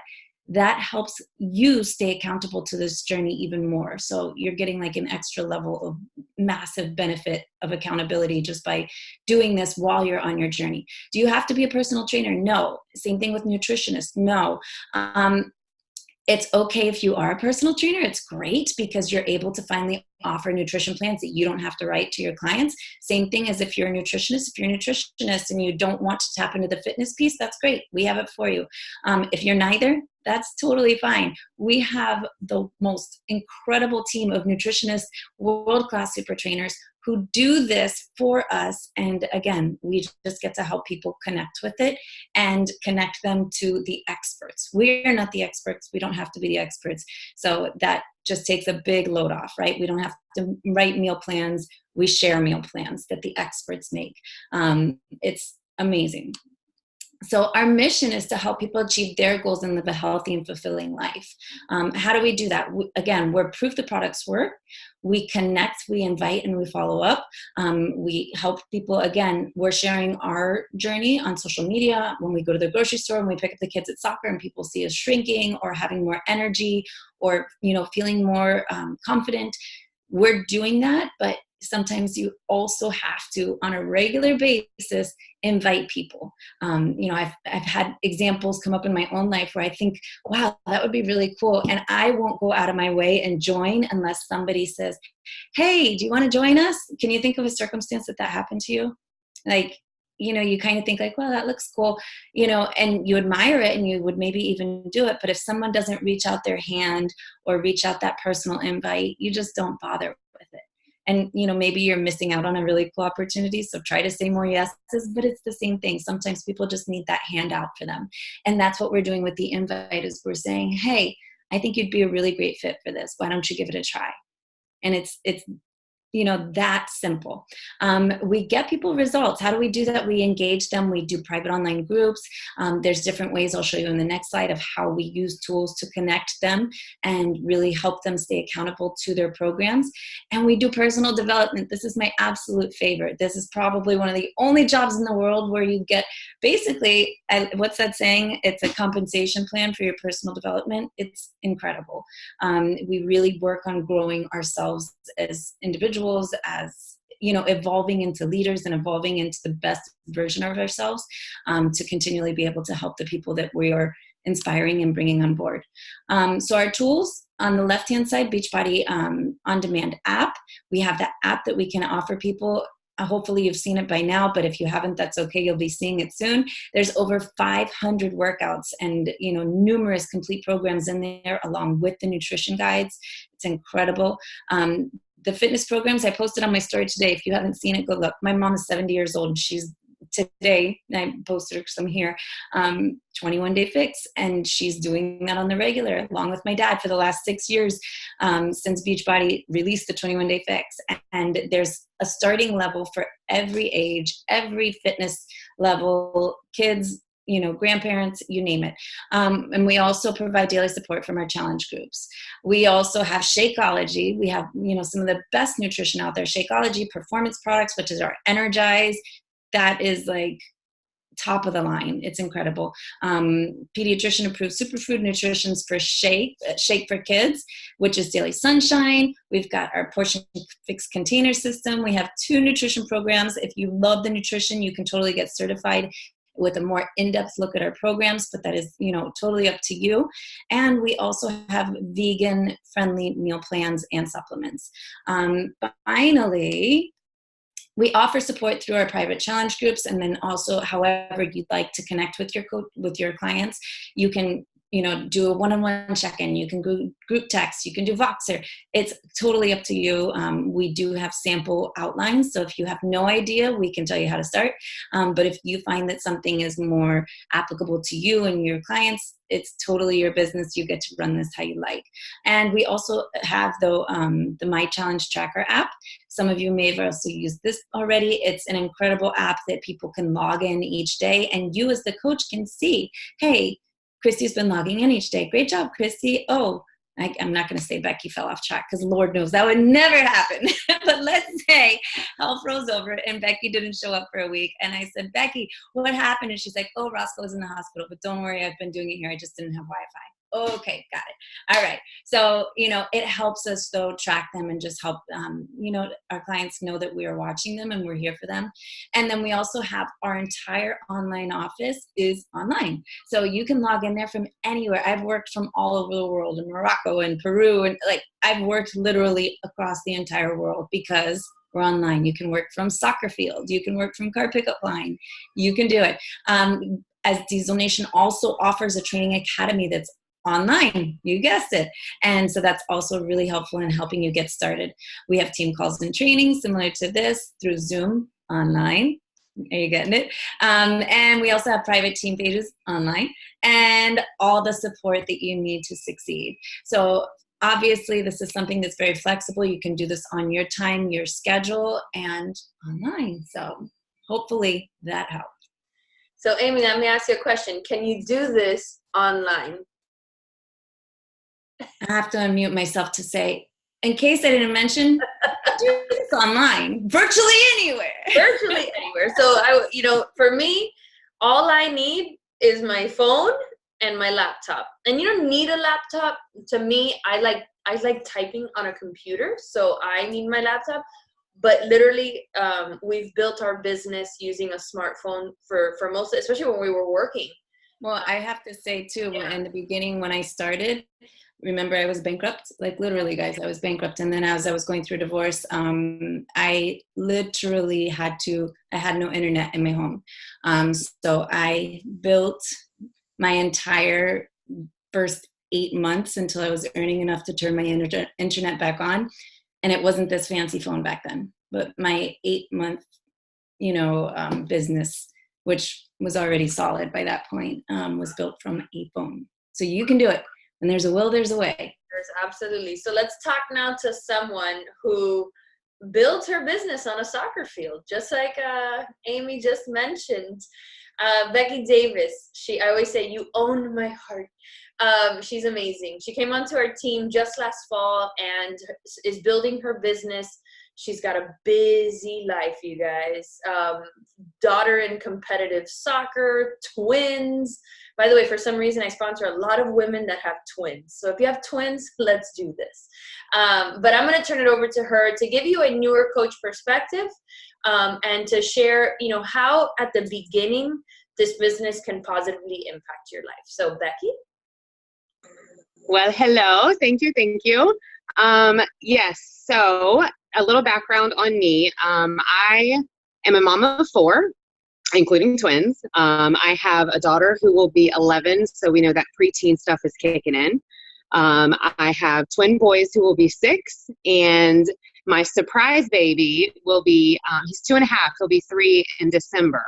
That helps you stay accountable to this journey even more. So you're getting like an extra level of massive benefit of accountability just by doing this while you're on your journey. Do you have to be a personal trainer? No. Same thing with nutritionists. No. It's okay if you are a personal trainer. It's great because you're able to finally offer nutrition plans that you don't have to write to your clients. Same thing as if you're a nutritionist. If you're a nutritionist and you don't want to tap into the fitness piece, that's great. We have it for you. If you're neither, that's totally fine. We have the most incredible team of nutritionists, world-class super trainers who do this for us. And again, we just get to help people connect with it and connect them to the experts. We're not the experts. We don't have to be the experts. So that just takes a big load off, right? We don't have to write meal plans. We share meal plans that the experts make. It's amazing. So our mission is to help people achieve their goals and live a healthy and fulfilling life. How do we do that? Again, we're proof the products work. We connect, we invite, and we follow up. We help people. Again, we're sharing our journey on social media. When we go to the grocery store and we pick up the kids at soccer and people see us shrinking or having more energy or, feeling more confident, we're doing that. But sometimes you also have to, on a regular basis, invite people. I've had examples come up in my own life where I think, wow, that would be really cool. And I won't go out of my way and join unless somebody says, hey, do you want to join us? Can you think of a circumstance that happened to you? Like, you kind of think like, well, that looks cool, and you admire it and you would maybe even do it. But if someone doesn't reach out their hand or reach out that personal invite, you just don't bother with it. And, maybe you're missing out on a really cool opportunity. So try to say more yeses, but it's the same thing. Sometimes people just need that handout for them. And that's what we're doing with the invite is we're saying, hey, I think you'd be a really great fit for this. Why don't you give it a try? And it's that simple. We get people results. How do we do that? We engage them. We do private online groups. There's different ways I'll show you in the next slide of how we use tools to connect them and really help them stay accountable to their programs. And we do personal development. This is my absolute favorite. This is probably one of the only jobs in the world where you get basically, what's that saying? It's a compensation plan for your personal development. It's incredible. We really work on growing ourselves as individuals, as evolving into leaders and evolving into the best version of ourselves, to continually be able to help the people that we are inspiring and bringing on board. So our tools on the left-hand side, Beachbody on-demand app. We have that app that we can offer people. Hopefully you've seen it by now, but if you haven't, that's okay. You'll be seeing it soon. There's over 500 workouts and, numerous complete programs in there along with the nutrition guides. It's incredible. The fitness programs I posted on my story today. If you haven't seen it, go look. My mom is 70 years old. She's today, I posted some here, 21-day fix, and she's doing that on the regular along with my dad for the last 6 years, since Beachbody released the 21-day fix. And there's a starting level for every age, every fitness level, kids, grandparents, you name it. And we also provide daily support from our challenge groups. We also have Shakeology. We have, some of the best nutrition out there. Shakeology performance products, which is our Energize. That is like top of the line. It's incredible. Pediatrician approved superfood nutritions for Shake for kids, which is Daily Sunshine. We've got our portion fixed container system. We have 2 nutrition programs. If you love the nutrition, you can totally get certified with a more in-depth look at our programs, but that is, totally up to you. And we also have vegan-friendly meal plans and supplements. Finally, we offer support through our private challenge groups, and then also, however you'd like to connect with your clients, you can do a one-on-one check-in. You can group text. You can do Voxer. It's totally up to you. We do have sample outlines. So if you have no idea, we can tell you how to start. But if you find that something is more applicable to you and your clients, it's totally your business. You get to run this how you like. And we also have the My Challenge Tracker app. Some of you may have also used this already. It's an incredible app that people can log in each day. And you as the coach can see, hey, Christy's been logging in each day. Great job, Christy. Oh, I'm not going to say Becky fell off track because Lord knows that would never happen. But let's say health froze over and Becky didn't show up for a week. And I said, Becky, what happened? And she's like, oh, Roscoe was in the hospital, but don't worry, I've been doing it here. I just didn't have Wi-Fi. Okay, got it. All right. So, it helps us though track them and just help, our clients know that we are watching them and we're here for them. And then we also have our entire online office is online. So you can log in there from anywhere. I've worked from all over the world, in Morocco and Peru. And I've worked literally across the entire world because we're online. You can work from soccer field. You can work from car pickup line. You can do it. As Diesel Nation also offers a training academy that's online, you guessed it. And so that's also really helpful in helping you get started. We have team calls and training similar to this through Zoom online. Are you getting it? And we also have private team pages online and all the support that you need to succeed. So obviously this is something that's very flexible. You can do this on your time, your schedule, and online. So hopefully that helps. So Amy, let me ask you a question. Can you do this online? I have to unmute myself to say, in case I didn't mention, I do this online, virtually anywhere. Virtually anywhere. So for me, all I need is my phone and my laptop. And you don't need a laptop. To me, I like typing on a computer, so I need my laptop. But literally, we've built our business using a smartphone for most, especially when we were working. Well, I have to say too, Yeah. in the beginning when I started, remember I was bankrupt, like literally guys, I was bankrupt. And then as I was going through divorce, I literally I had no internet in my home. So I built my entire first 8 months until I was earning enough to turn my internet back on. And it wasn't this fancy phone back then, but my 8-month, business, which was already solid by that point, was built from a phone. So you can do it. When there's a will, there's a way. There's absolutely. So let's talk now to someone who built her business on a soccer field, just like Amy just mentioned. Becky Davis. I always say, you own my heart. She's amazing. She came onto our team just last fall and is building her business. She's got a busy life, you guys. Daughter in competitive soccer, twins. By the way, for some reason, I sponsor a lot of women that have twins. So if you have twins, let's do this. But I'm going to turn it over to her to give you a newer coach perspective, and to share, how at the beginning this business can positively impact your life. So Becky? Well, hello. Thank you. Yes. So a little background on me. I am a mom of 4, including twins. I have a daughter who will be 11, so we know that preteen stuff is kicking in. I have twin boys who will be 6, and my surprise baby will be, he's 2.5, he'll be 3 in December.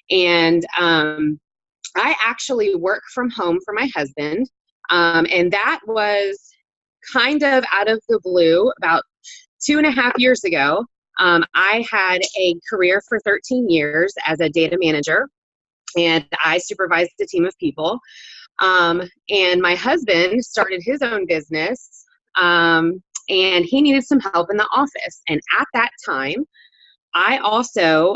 And I actually work from home for my husband, and that was kind of out of the blue about 2.5 years ago. I had a career for 13 years as a data manager, and I supervised a team of people. And my husband started his own business, and he needed some help in the office. And at that time, I also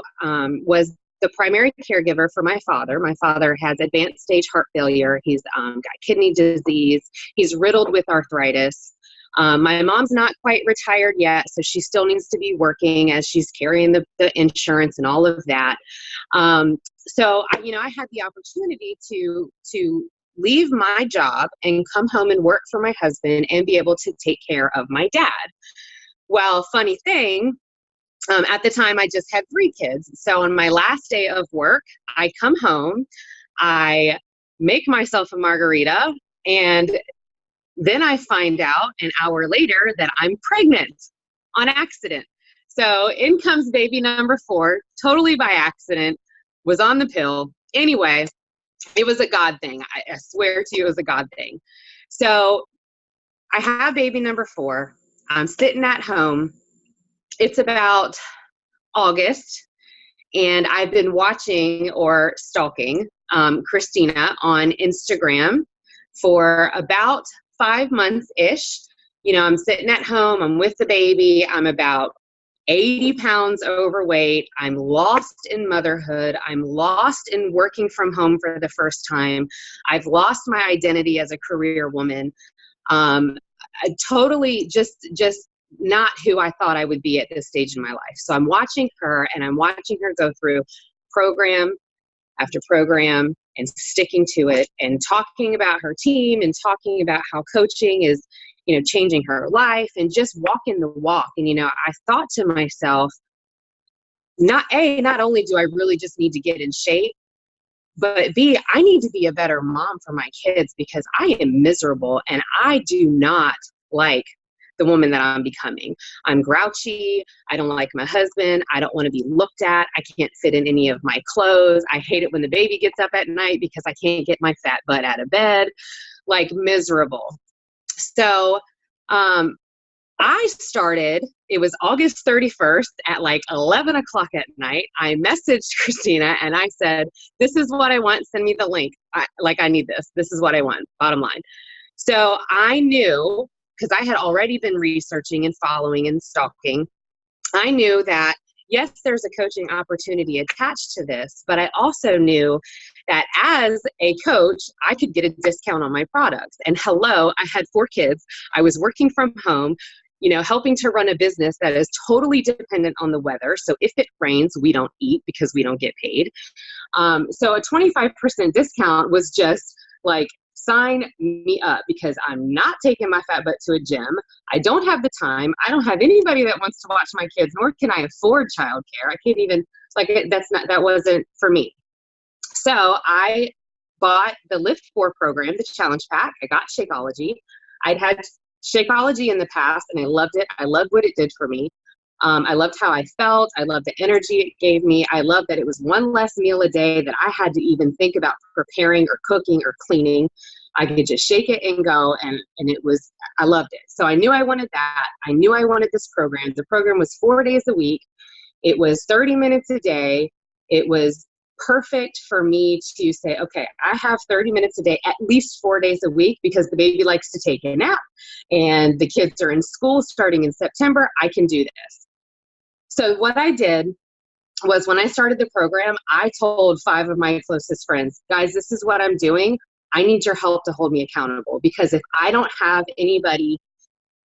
was the primary caregiver for my father. My father has advanced stage heart failure. He's got kidney disease. He's riddled with arthritis. My mom's not quite retired yet, so she still needs to be working as she's carrying the insurance and all of that. So I had the opportunity to leave my job and come home and work for my husband and be able to take care of my dad. Well, funny thing, at the time I just had 3 kids. So on my last day of work, I come home, I make myself a margarita, and then I find out an hour later that I'm pregnant on accident. So in comes baby number 4, totally by accident, was on the pill. Anyway, it was a God thing. I swear to you, it was a God thing. So I have baby number 4. I'm sitting at home. It's about August, and I've been watching or stalking Christina on Instagram for about 5 months-ish. I'm sitting at home. I'm with the baby. I'm about 80 pounds overweight. I'm lost in motherhood. I'm lost in working from home for the first time. I've lost my identity as a career woman. Totally just not who I thought I would be at this stage in my life. So I'm watching her, and I'm watching her go through program after program and sticking to it and talking about her team and talking about how coaching is, changing her life and just walking the walk. And, I thought to myself, not only do I really just need to get in shape, but B, I need to be a better mom for my kids, because I am miserable and I do not like the woman that I'm becoming. I'm grouchy. I don't like my husband. I don't want to be looked at. I can't fit in any of my clothes. I hate it when the baby gets up at night because I can't get my fat butt out of bed. Like, miserable. So It was August 31st at like 11 o'clock at night. I messaged Christina and I said, this is what I want. Send me the link. I need this. This is what I want, bottom line. So I knew, because I had already been researching and following and stalking, I knew that, yes, there's a coaching opportunity attached to this, but I also knew that as a coach, I could get a discount on my products. And hello, I had 4 kids. I was working from home, helping to run a business that is totally dependent on the weather. So if it rains, we don't eat because we don't get paid. So a 25% discount was just like, sign me up, because I'm not taking my fat butt to a gym. I don't have the time. I don't have anybody that wants to watch my kids, nor can I afford childcare. I can't even, that wasn't for me. So I bought the Lift 4 program, the challenge pack. I got Shakeology. I'd had Shakeology in the past and I loved it. I loved what it did for me. I loved how I felt. I loved the energy it gave me. I loved that it was one less meal a day that I had to even think about preparing or cooking or cleaning. I could just shake it and go, and I loved it. So I knew I wanted that. I knew I wanted this program. The program was 4 days a week. It was 30 minutes a day. It was perfect for me to say, okay, I have 30 minutes a day, at least 4 days a week, because the baby likes to take a nap and the kids are in school starting in September. I can do this. So what I did was, when I started the program, I told 5 of my closest friends, guys, this is what I'm doing. I need your help to hold me accountable, because if I don't have anybody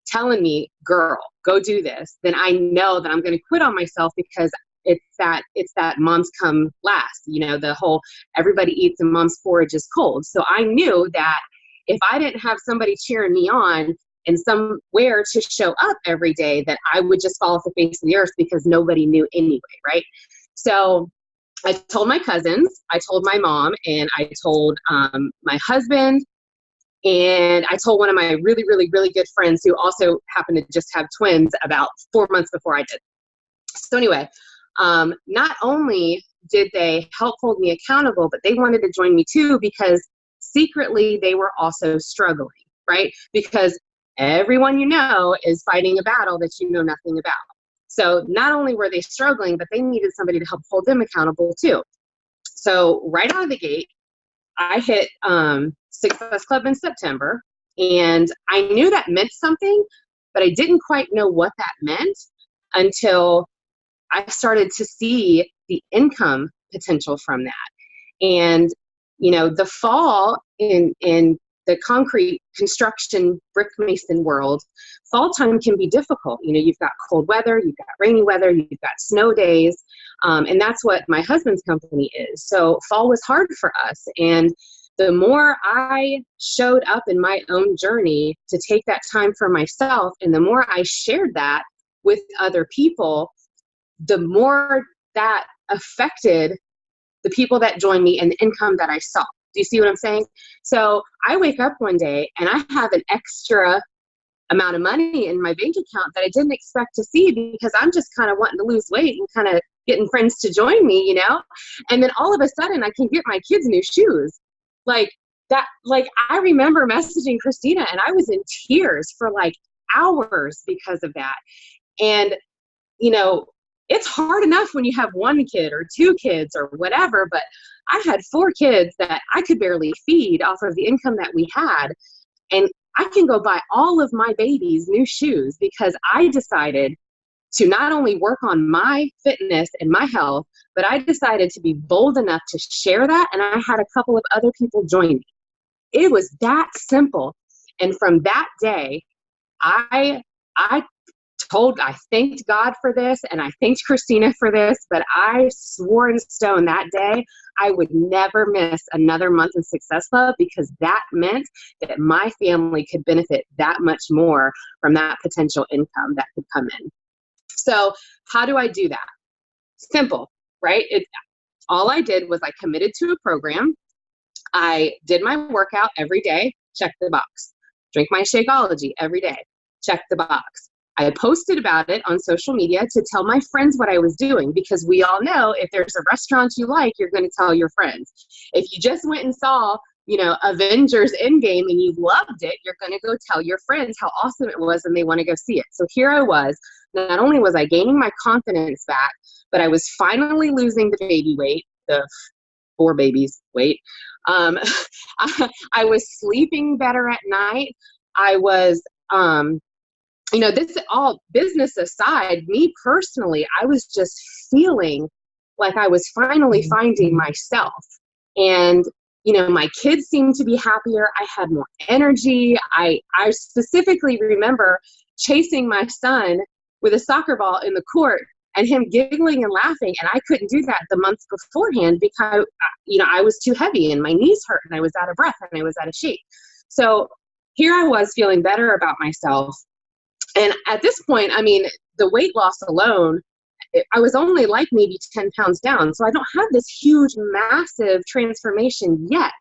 telling me, girl, go do this, then I know that I'm going to quit on myself, because it's that moms come last, the whole everybody eats and mom's porridge is cold. So I knew that if I didn't have somebody cheering me on and somewhere to show up every day, that I would just fall off the face of the earth, because nobody knew anyway, right? So I told my cousins, I told my mom, and I told my husband, and I told one of my really, really, really good friends who also happened to just have twins about 4 months before I did. So anyway, not only did they help hold me accountable, but they wanted to join me too, because secretly they were also struggling, right? Because everyone is fighting a battle that you know nothing about. So not only were they struggling, but they needed somebody to help hold them accountable too. So right out of the gate, I hit Success Club in September, and I knew that meant something, but I didn't quite know what that meant until I started to see the income potential from that. And, the fall in the concrete construction brick mason world, fall time can be difficult. You've got cold weather, you've got rainy weather, you've got snow days. And that's what my husband's company is. So fall was hard for us. And the more I showed up in my own journey to take that time for myself, and the more I shared that with other people, the more that affected the people that joined me and the income that I saw. Do you see what I'm saying? So I wake up one day and I have an extra amount of money in my bank account that I didn't expect to see, because I'm just kind of wanting to lose weight and kind of getting friends to join me, And then all of a sudden I can get my kids new shoes. Like I remember messaging Christina and I was in tears for like hours because of that. And, it's hard enough when you have 1 kid or 2 kids or whatever, but I had 4 kids that I could barely feed off of the income that we had. And I can go buy all of my babies new shoes because I decided to not only work on my fitness and my health, but I decided to be bold enough to share that. And I had a couple of other people join me. It was that simple. And from that day, I thanked God for this, and I thanked Christina for this, but I swore in stone that day I would never miss another month in Success Club, because that meant that my family could benefit that much more from that potential income that could come in. So how do I do that? Simple, right? All I did was I committed to a program. I did my workout every day, check the box. Drink my Shakeology every day, check the box. I posted about it on social media to tell my friends what I was doing, because we all know if there's a restaurant you like, you're going to tell your friends. If you just went and saw Avengers Endgame and you loved it, you're going to go tell your friends how awesome it was and they want to go see it. So here I was, not only was I gaining my confidence back, but I was finally losing the baby weight, the 4 babies weight. I was sleeping better at night. I was, this all business aside, me personally, I was just feeling like I was finally finding myself. And my kids seemed to be happier. I had more energy. I specifically remember chasing my son with a soccer ball in the court and him giggling and laughing. And I couldn't do that the month beforehand because, I was too heavy and my knees hurt and I was out of breath and I was out of shape. So here I was feeling better about myself. And at this point, the weight loss alone, I was only like maybe 10 pounds down. So I don't have this huge, massive transformation yet,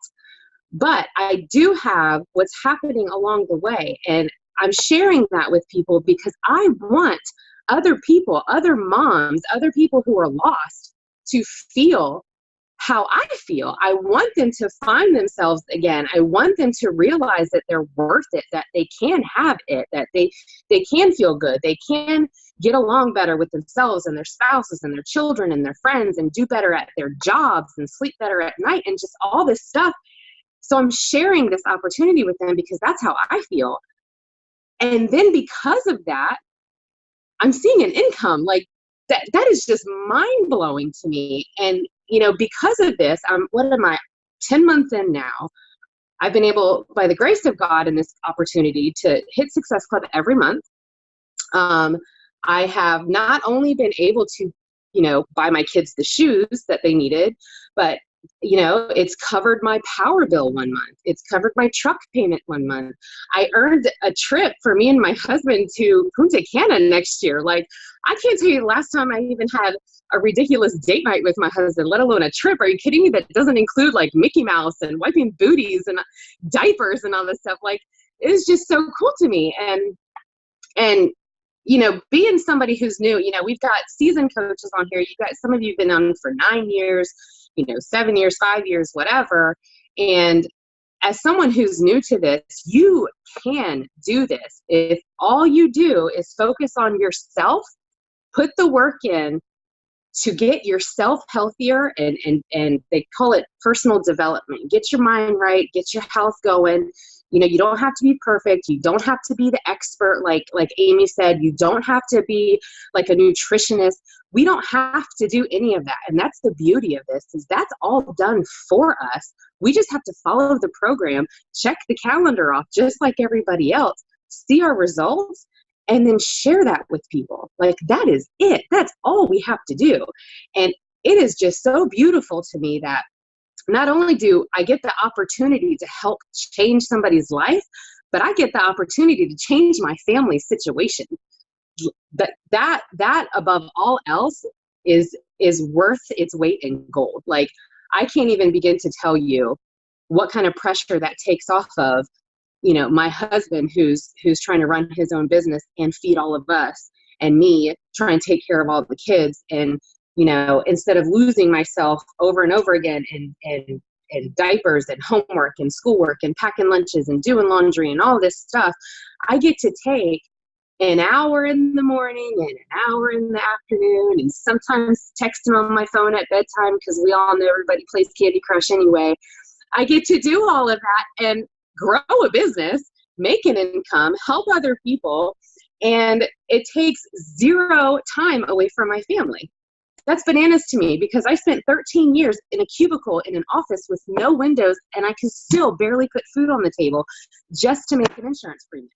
but I do have what's happening along the way. And I'm sharing that with people because I want other people, other moms, other people who are lost to feel how I feel. I want them to find themselves again. I want them to realize that they're worth it, that they can have it, that they can feel good. They can get along better with themselves and their spouses and their children and their friends and do better at their jobs and sleep better at night and just all this stuff. So I'm sharing this opportunity with them because that's how I feel. And then because of that, I'm seeing an income like that is just mind blowing to me. And because of this, what am I, 10 months in now, I've been able, by the grace of God and this opportunity, to hit Success Club every month. I have not only been able to, buy my kids the shoes that they needed, but, it's covered my power bill one month. It's covered my truck payment one month. I earned a trip for me and my husband to Punta Cana next year. Like, I can't tell you the last time I even had a ridiculous date night with my husband, let alone a trip. Are you kidding me? That doesn't include like Mickey Mouse and wiping booties and diapers and all this stuff. Like, it was just so cool to me. And being somebody who's new, we've got seasoned coaches on here. Some of you have been on for 9 years, 7 years, 5 years, whatever. And as someone who's new to this, you can do this. If all you do is focus on yourself, put the work in to get yourself healthier, and they call it personal development. Get your mind right, get your health going. You don't have to be perfect. You don't have to be the expert, like Amy said. You don't have to be like a nutritionist. We don't have to do any of that. And that's the beauty of this, is that's all done for us. We just have to follow the program, check the calendar off just like everybody else, see our results, and then share that with people. Like, that is it. That's all we have to do. And it is just so beautiful to me that not only do I get the opportunity to help change somebody's life, but I get the opportunity to change my family's situation. That above all else is worth its weight in gold. Like, I can't even begin to tell you what kind of pressure that takes off of, my husband who's trying to run his own business and feed all of us, and me trying to take care of all the kids. And instead of losing myself over and over again in diapers and homework and schoolwork and packing lunches and doing laundry and all this stuff, I get to take an hour in the morning and an hour in the afternoon, and sometimes texting on my phone at bedtime, because we all know everybody plays Candy Crush anyway. I get to do all of that and grow a business, make an income, help other people, and it takes zero time away from my family. That's bananas to me, because I spent 13 years in a cubicle in an office with no windows, and I can still barely put food on the table just to make an insurance premium.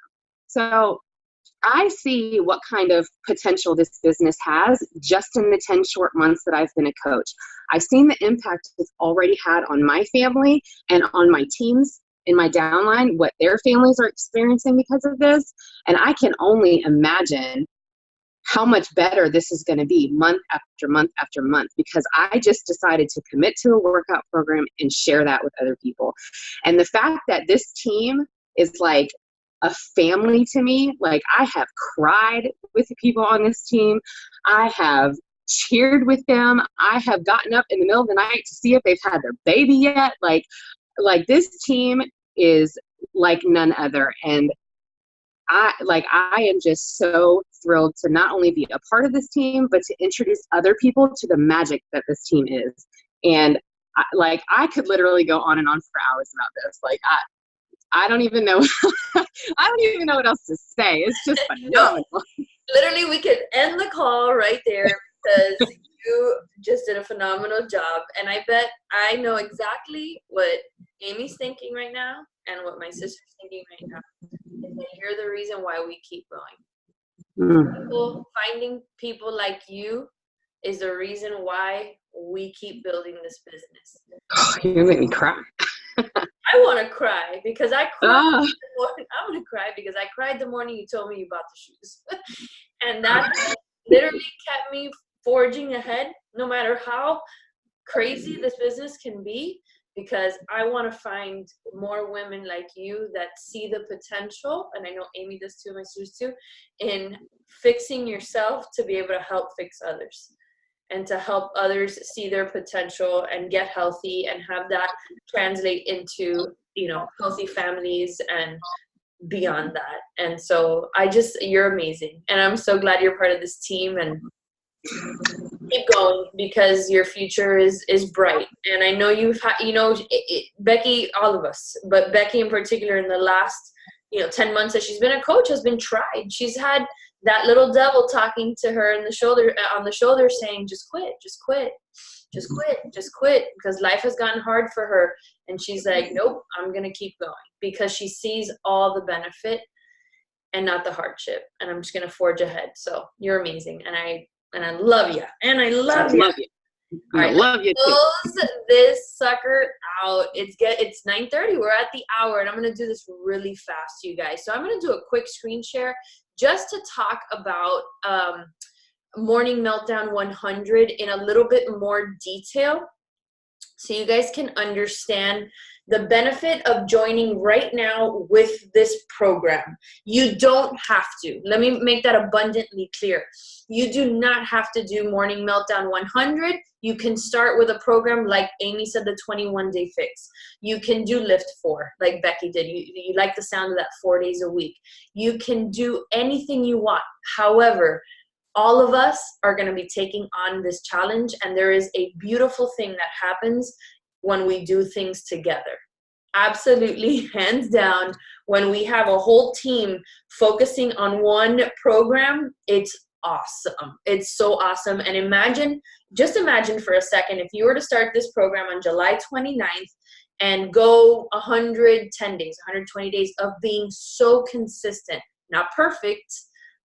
So I see what kind of potential this business has just in the 10 short months that I've been a coach. I've seen the impact it's already had on my family and on my teams in my downline, what their families are experiencing because of this. And I can only imagine how much better this is going to be month after month after month, because I just decided to commit to a workout program and share that with other people. And the fact that this team is like a family to me, like, I have cried with the people on this team. I have cheered with them. I have gotten up in the middle of the night to see if they've had their baby yet. Like, like, this team is like none other. And I am just so thrilled to not only be a part of this team, but to introduce other people to the magic that this team is. And I could literally go on and on for hours about this. Like, I don't even know. I don't even know what else to say. It's just phenomenal. No, literally, we could end the call right there because you just did a phenomenal job. And I bet I know exactly what Amy's thinking right now and what my sister's thinking right now. And you're the reason why we keep going. Finding people like you is the reason why we keep building this business. You're making me cry. I want to cry because I cried. I'm going to cry because I cried the morning you told me you bought the shoes. And that literally kept me forging ahead, no matter how crazy this business can be, because I want to find more women like you that see the potential, and I know Amy does too, my sisters too, in fixing yourself to be able to help fix others and to help others see their potential and get healthy and have that translate into, healthy families and beyond that. And so you're amazing. And I'm so glad you're part of this team, and keep going because your future is bright. And I know Becky, all of us, but Becky in particular, in the last 10 months that she's been a coach, has been tried. She's had that little devil talking to her on the shoulder saying, just quit, because life has gotten hard for her. And she's like, nope, I'm gonna keep going, because she sees all the benefit and not the hardship, and I'm just gonna forge ahead. So you're amazing, and I love you. And I love you. All right, love you too. Close this sucker out. It's 9:30. We're at the hour, and I'm going to do this really fast, you guys. So I'm going to do a quick screen share just to talk about Morning Meltdown 100 in a little bit more detail, so you guys can understand the benefit of joining right now with this program. You don't have to. Let me make that abundantly clear. You do not have to do Morning Meltdown 100. You can start with a program like Amy said, the 21-day fix. You can do Lift 4 like Becky did. You like the sound of that 4 days a week. You can do anything you want. However, all of us are going to be taking on this challenge, and there is a beautiful thing that happens when we do things together. Absolutely, hands down, when we have a whole team focusing on one program, it's awesome. It's so awesome. And just imagine for a second, if you were to start this program on July 29th and go 110 days, 120 days of being so consistent, not perfect,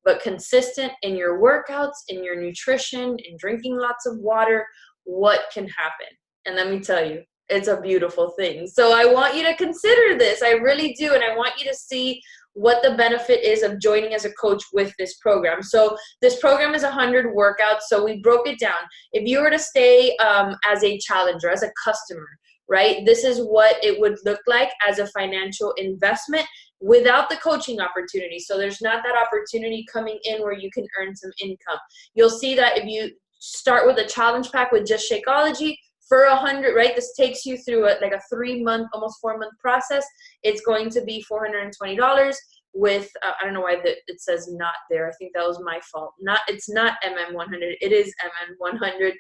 but consistent in your workouts, in your nutrition, in drinking lots of water, what can happen? And let me tell you, it's a beautiful thing. So I want you to consider this. I really do. And I want you to see what the benefit is of joining as a coach with this program. So this program is 100 workouts. So we broke it down. If you were to stay as a challenger, as a customer, right, this is what it would look like as a financial investment without the coaching opportunity. So there's not that opportunity coming in where you can earn some income. You'll see that if you start with a challenge pack with just Shakeology, for 100, right, this takes you through a 3-month, almost 4-month process. It's going to be $420 with, I don't know why it says not there. I think that was my fault. It's not MM100. It is MM100.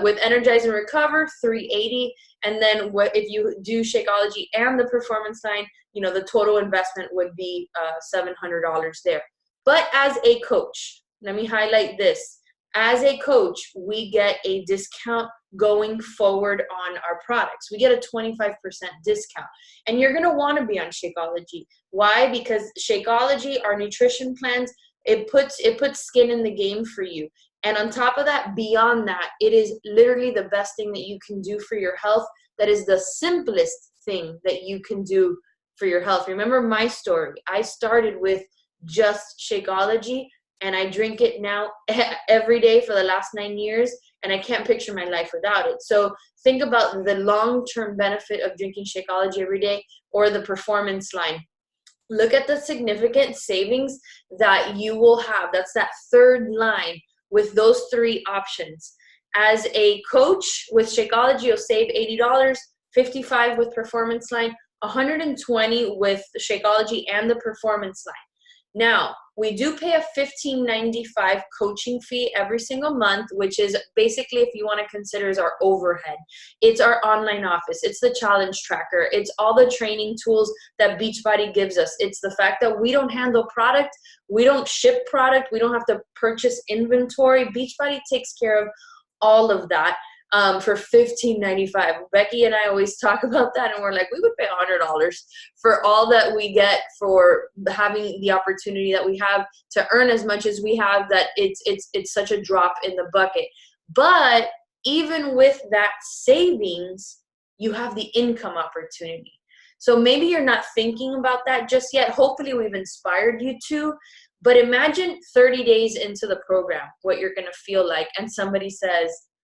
With Energize and Recover, $380. And then if you do Shakeology and the performance line, the total investment would be $700 there. But as a coach, let me highlight this. As a coach, we get a discount going forward on our products. We get a 25% discount. And you're going to want to be on Shakeology. Why? Because Shakeology, our nutrition plans, it puts skin in the game for you. And on top of that, beyond that, it is literally the best thing that you can do for your health. That is the simplest thing that you can do for your health. Remember my story. I started with just Shakeology, and I drink it now every day for the last 9 years, and I can't picture my life without it. So think about the long-term benefit of drinking Shakeology every day, or the performance line. Look at the significant savings that you will have. That's that third line with those 3 options. As a coach with Shakeology, you'll save $80. 55 with Performance Line, 120 with Shakeology and the Performance Line. Now, we do pay a $15.95 coaching fee every single month, which is basically, if you want to consider, is our overhead. It's our online office. It's the challenge tracker. It's all the training tools that Beachbody gives us. It's the fact that we don't handle product. We don't ship product. We don't have to purchase inventory. Beachbody takes care of all of that. For $15.95. Becky and I always talk about that, and we're like, we would pay $100 for all that we get, for having the opportunity that we have to earn as much as we have, that it's such a drop in the bucket. But even with that savings, you have the income opportunity. So maybe you're not thinking about that just yet. Hopefully we've inspired you to. But imagine 30 days into the program, what you're going to feel like, and somebody says,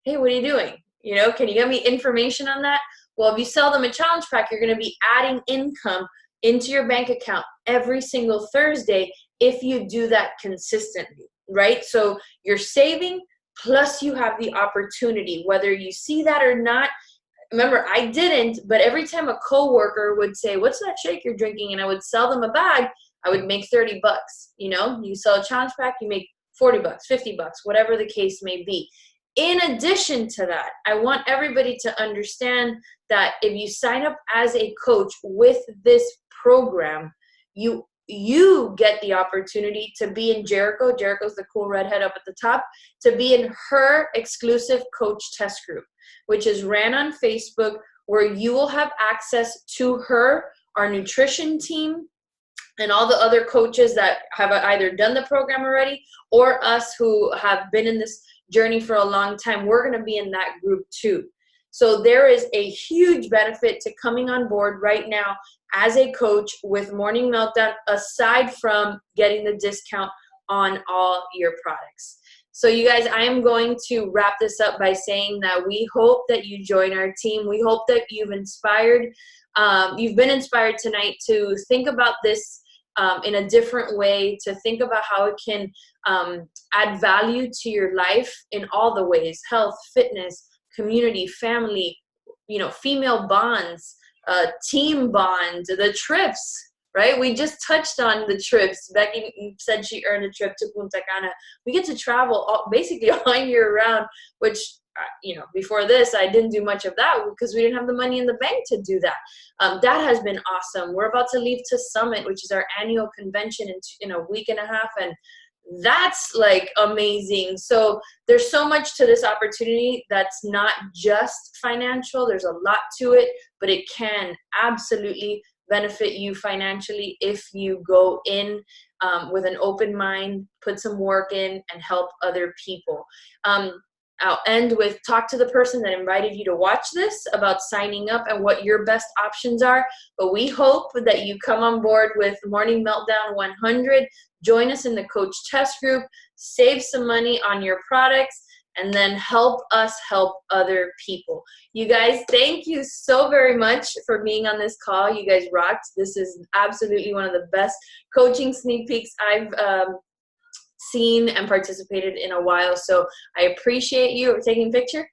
hey, what are you doing? You know, can you give me information on that? Well, if you sell them a challenge pack, you're going to be adding income into your bank account every single Thursday if you do that consistently, right? So you're saving, plus you have the opportunity, whether you see that or not. Remember, I didn't, but every time a coworker would say, what's that shake you're drinking? And I would sell them a bag, I would make $30. You know, you sell a challenge pack, you make $40, $50, whatever the case may be. In addition to that, I want everybody to understand that if you sign up as a coach with this program, you get the opportunity to be in Jericho. Jericho's the cool redhead up at the top, to be in her exclusive coach test group, which is ran on Facebook, where you will have access to her, our nutrition team, and all the other coaches that have either done the program already, or us who have been in this journey for a long time. We're going to be in that group too. So there is a huge benefit to coming on board right now as a coach with Morning Meltdown, aside from getting the discount on all your products. So you guys, I am going to wrap this up by saying that we hope that you join our team. We hope that you've been inspired tonight to think about this in a different way, to think about how it can add value to your life in all the ways: health, fitness, community, family, you know, female bonds, team bonds, the trips, right? We just touched on the trips. Becky said she earned a trip to Punta Cana. We get to travel basically all year round, which, you know, before this, I didn't do much of that because we didn't have the money in the bank to do that. That has been awesome. We're about to leave to Summit, which is our annual convention in a week and a half, and that's like amazing. So there's so much to this opportunity that's not just financial. There's a lot to it, but it can absolutely benefit you financially if you go in with an open mind, put some work in, and help other people. I'll end with, talk to the person that invited you to watch this about signing up and what your best options are. But we hope that you come on board with Morning Meltdown 100. Join us in the coach test group, save some money on your products, and then help us help other people. You guys, thank you so very much for being on this call. You guys rocked. This is absolutely one of the best coaching sneak peeks I've seen and participated in a while. So I appreciate you. We're taking a picture.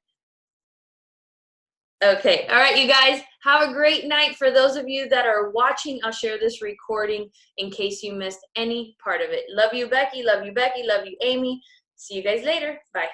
Okay. All right, you guys, have a great night. For those of you that are watching, I'll share this recording in case you missed any part of it. Love you, Becky. Love you, Becky. Love you, Amy. See you guys later. Bye.